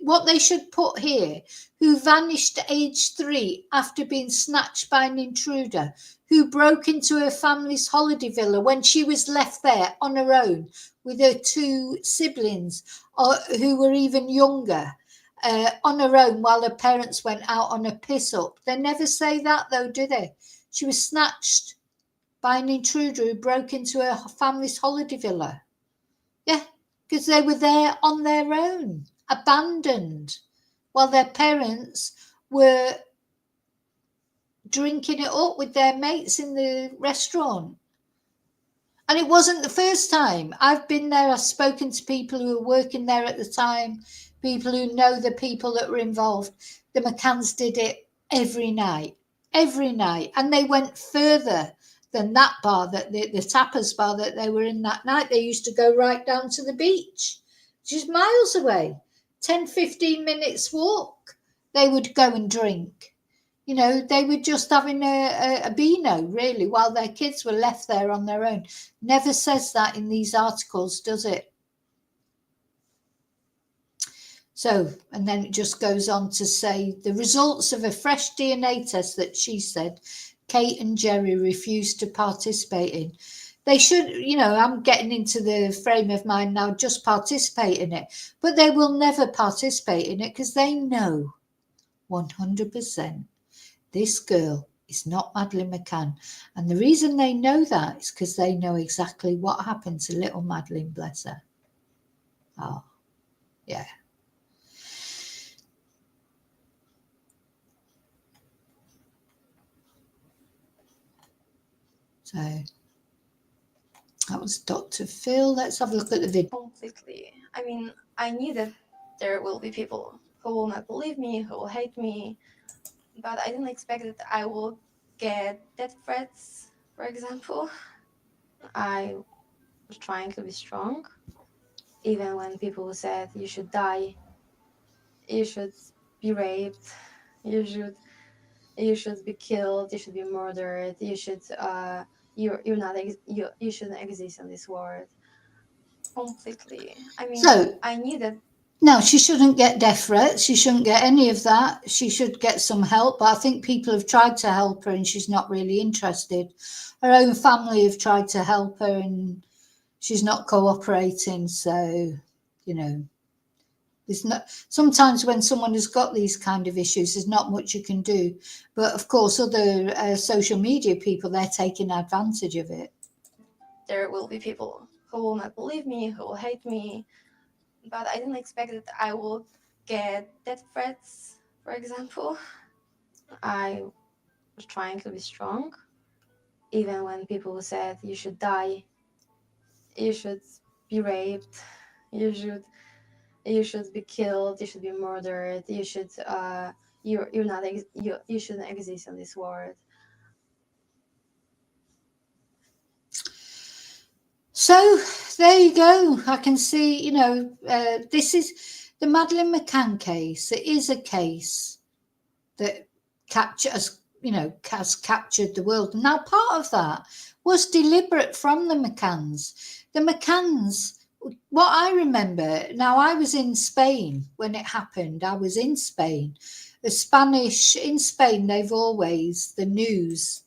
what they should put here: who vanished age 3 after being snatched by an intruder, who broke into her family's holiday villa when she was left there on her own with her 2 siblings, who were even younger, on her own while her parents went out on a piss up. They never say that, though, do they? She was snatched by an intruder who broke into her family's holiday villa. Yeah, because they were there on their own, abandoned, while their parents were drinking it up with their mates in the restaurant. And it wasn't the first time. I've been there. I've spoken to people who were working there at the time, people who know the people that were involved. The McCanns did it every night. And they went further than that bar, that the tapas bar that they were in that night. They used to go right down to the beach, which is miles away, 10, 15 minutes walk. They would go and drink. You know, they were just having a beano, really, while their kids were left there on their own. Never says that in these articles, does it? So, and then it just goes on to say the results of a fresh DNA test that she said Kate and Jerry refused to participate in. They should, you know, I'm getting into the frame of mind now, just participate in it. But they will never participate in it because they know 100% this girl is not Madeline McCann. And the reason they know that is because they know exactly what happened to little Madeleine, bless her. Oh, yeah. So that was Dr. Phil. Let's have a look at the video. Completely. I mean, I knew that there will be people who will not believe me, who will hate me, but I didn't expect that I will get death threats, for example. I was trying to be strong, even when people said you should die, you should be raped, you should be killed, you should be murdered, you should you shouldn't exist in this world. Completely. I mean, So I knew that. no, she shouldn't get death threats. She shouldn't get any of that. She should get some help. But I think people have tried to help her and she's not really interested. Her own family have tried to help her and she's not cooperating. So, you know, there's not. Sometimes when someone has got these kind of issues, there's not much you can do. But of course, other social media people, they're taking advantage of it. There will be people who will not believe me, who will hate me, but I didn't expect that I will get death threats, for example. I was trying to be strong, even when people said you should die, you should be raped, you should you should be killed, you should be murdered, you should you're not you shouldn't exist in this world. So there you go. I can see, you know, this is the Madeline McCann case. It is a case that captures, you know, has captured the world. Now, part of that was deliberate from the McCanns. The McCanns, what I remember, now I was in Spain when it happened. I was in Spain. The Spanish, in Spain, they've always, the news,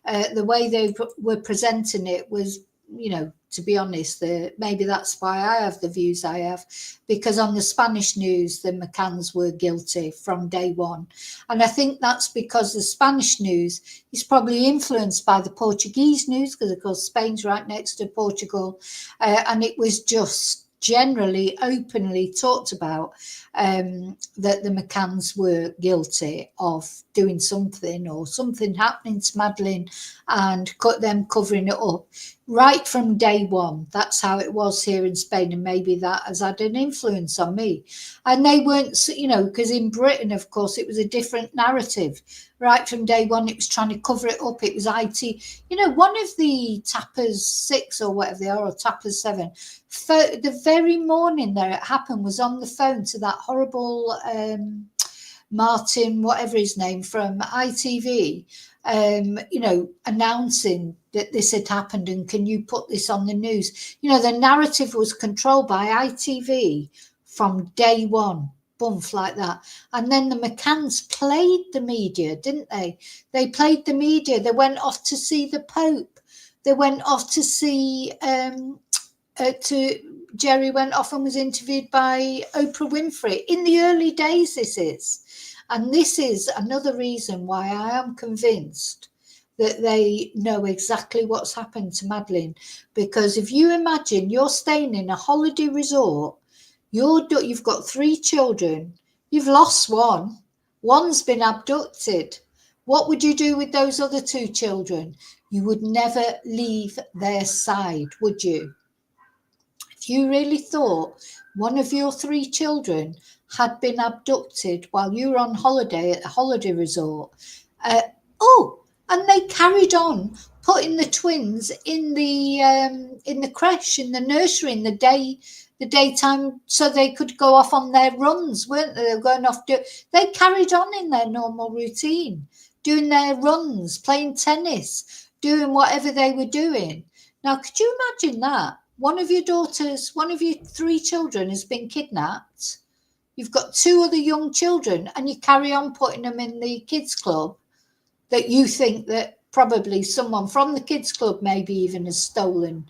the way they were presenting it was, you know, to be honest, maybe that's why I have the views I have, because on the Spanish news, the McCanns were guilty from day one. And I think that's because the Spanish news is probably influenced by the Portuguese news, because of course Spain's right next to Portugal. And it was just generally openly talked about that the McCanns were guilty of doing something or something happening to Madeleine and them covering it up right from day one. That's how it was here in Spain, and maybe that has had an influence on me. And they weren't, you know, because in Britain, of course, it was a different narrative. Right from day one, it was trying to cover it up. It was IT. You know, one of the Tappers 6 or whatever they are, or Tappers 7, the very morning that it happened, was on the phone to that horrible Martin, whatever his name, from ITV, you know, announcing that this had happened and can you put this on the news? You know, the narrative was controlled by ITV from day one. Bump like that. And then the McCanns played the media, didn't they? They played the media. They went off to see the Pope. They went off to see Jerry went off and was interviewed by Oprah Winfrey in the early days. This is, and this is another reason why I am convinced that they know exactly what's happened to Madeleine. Because if you imagine you're staying in a holiday resort, you've got 3 children, you've lost one, one's been abducted. What would you do with those other 2 children? You would never leave their side, would you? If you really thought one of your 3 children had been abducted while you were on holiday at a holiday resort, and they carried on putting the twins in the creche, in the nursery, in the daytime, so they could go off on their runs, weren't they? They were going off. They carried on in their normal routine, doing their runs, playing tennis, doing whatever they were doing. Now, could you imagine that? One of your 3 children has been kidnapped. You've got 2 other young children, and you carry on putting them in the kids' club that you think that probably someone from the kids' club maybe even has stolen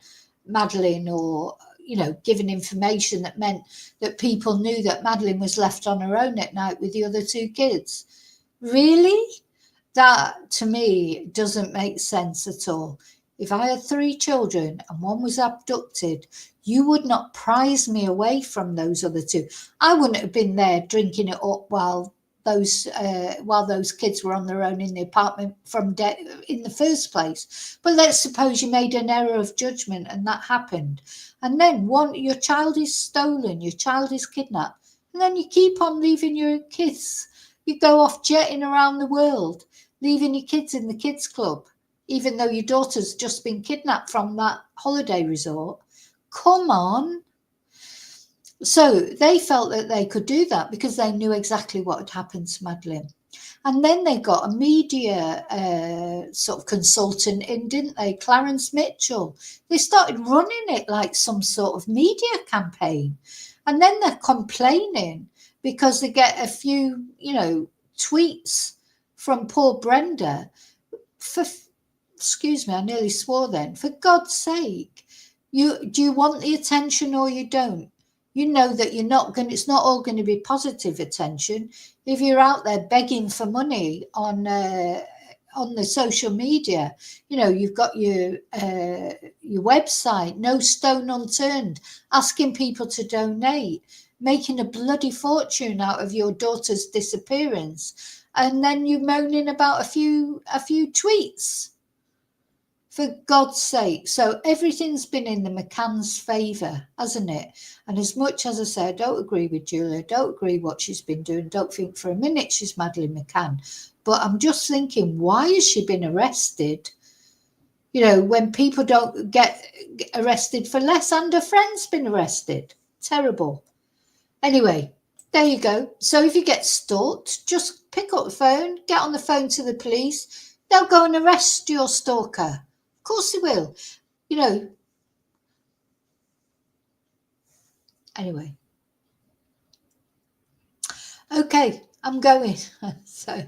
Madeleine, or, you know, given information that meant that people knew that Madeleine was left on her own at night with the other 2 kids. Really? That, to me, doesn't make sense at all. If I had 3 children and one was abducted, you would not prize me away from those other 2. I wouldn't have been there drinking it up while those kids were on their own in the apartment in the first place. But let's suppose you made an error of judgment and that happened. And then your child is stolen, your child is kidnapped, and then you keep on leaving your kids. You go off jetting around the world, leaving your kids in the kids' club, even though your daughter's just been kidnapped from that holiday resort. Come on. So they felt that they could do that because they knew exactly what had happened to Madeleine. And then they got a media sort of consultant in, didn't they? Clarence Mitchell. They started running it like some sort of media campaign. And then they're complaining because they get a few, you know, tweets from poor Brenda. Excuse me, I nearly swore then. For God's sake, do you want the attention or you don't? You know that it's not all going to be positive attention. If you're out there begging for money on the social media, you know, you've got your website, No Stone Unturned, asking people to donate, making a bloody fortune out of your daughter's disappearance, and then you're moaning about a few tweets. For God's sake. So everything's been in the McCann's favour, hasn't it? And as much as I say, I don't agree with Julia, don't agree what she's been doing, don't think for a minute she's Madeline McCann. But I'm just thinking, why has she been arrested? You know, when people don't get arrested for less, and her friend's been arrested. Terrible. Anyway, there you go. So if you get stalked, just pick up the phone, get on the phone to the police. They'll go and arrest your stalker. Of course they will. You know. Anyway. Okay, I'm going. So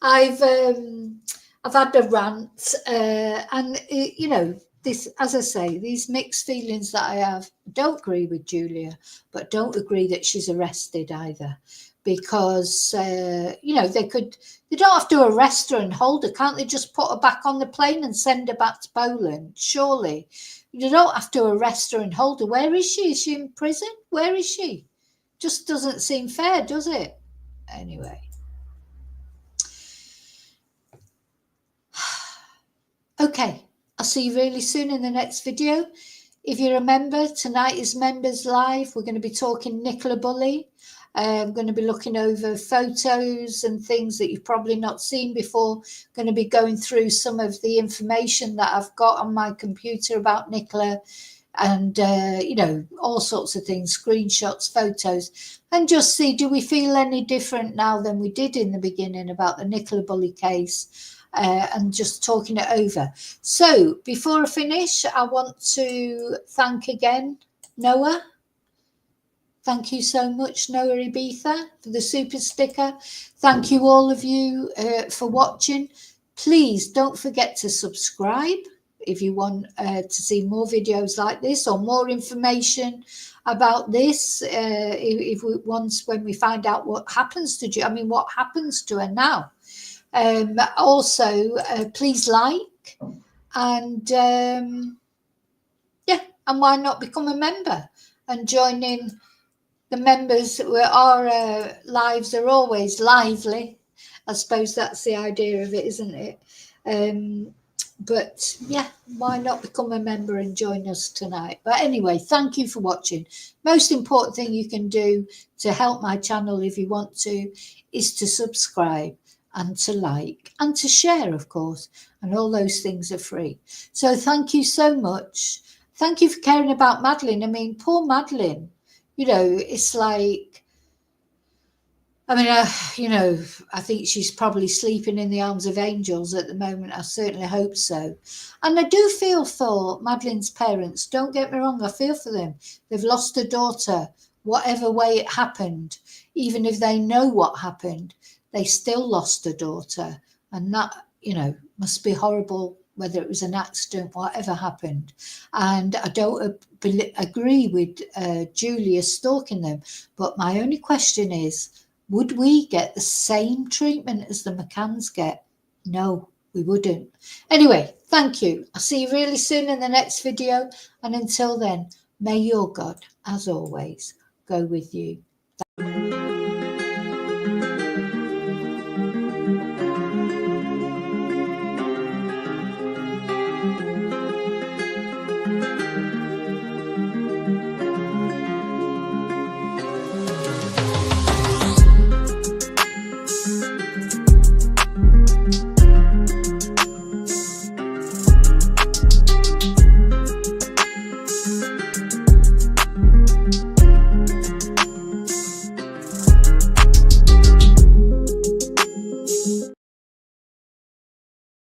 I've had a rant, and you know, this, as I say, these mixed feelings that I have. Don't agree with Julia, but don't agree that she's arrested either, because you know, they don't have to arrest her and hold her, can't they? Just put her back on the plane and send her back to Poland. Surely you don't have to arrest her and hold her. Where is she? Is she in prison? Where is she? Just doesn't seem fair, does it? Anyway. Okay, I'll see you really soon in the next video. If you remember, tonight is Members Live. We're going to be talking Nicola Bulley. I'm going to be looking over photos and things that you've probably not seen before. Going to be going through some of the information that I've got on my computer about Nicola, and you know, all sorts of things, screenshots, photos, and just see, do we feel any different now than we did in the beginning about the Nicola Bulley case, and just talking it over. So before I finish, I want to thank again Noah. Thank you so much, Noah Ibiza, for the super sticker. Thank you all of you for watching. Please don't forget to subscribe if you want to see more videos like this or more information about this. When we find out what happens to you, I mean, what happens to her now. Also, please like, and yeah, and why not become a member and join in the members, where our lives are always lively. I suppose that's the idea of it, isn't it? But yeah, why not become a member and join us tonight? But anyway, thank you for watching. Most important thing you can do to help my channel, if you want to, is to subscribe and to like and to share, of course, and all those things are free. So thank you so much. Thank you for caring about Madeleine. I mean, poor Madeleine, you know, it's like, I mean, you know, I think she's probably sleeping in the arms of angels at the moment. I certainly hope so. And I do feel for Madeleine's parents. Don't get me wrong, I feel for them. They've lost a daughter, whatever way it happened. Even if they know what happened, they still lost a daughter. And that, you know, must be horrible, whether it was an accident, whatever happened. And I don't agree with Julia stalking them. But my only question is, would we get the same treatment as the McCanns get? No, we wouldn't. Anyway, thank you. I'll see you really soon in the next video. And until then, may your God, as always, go with you.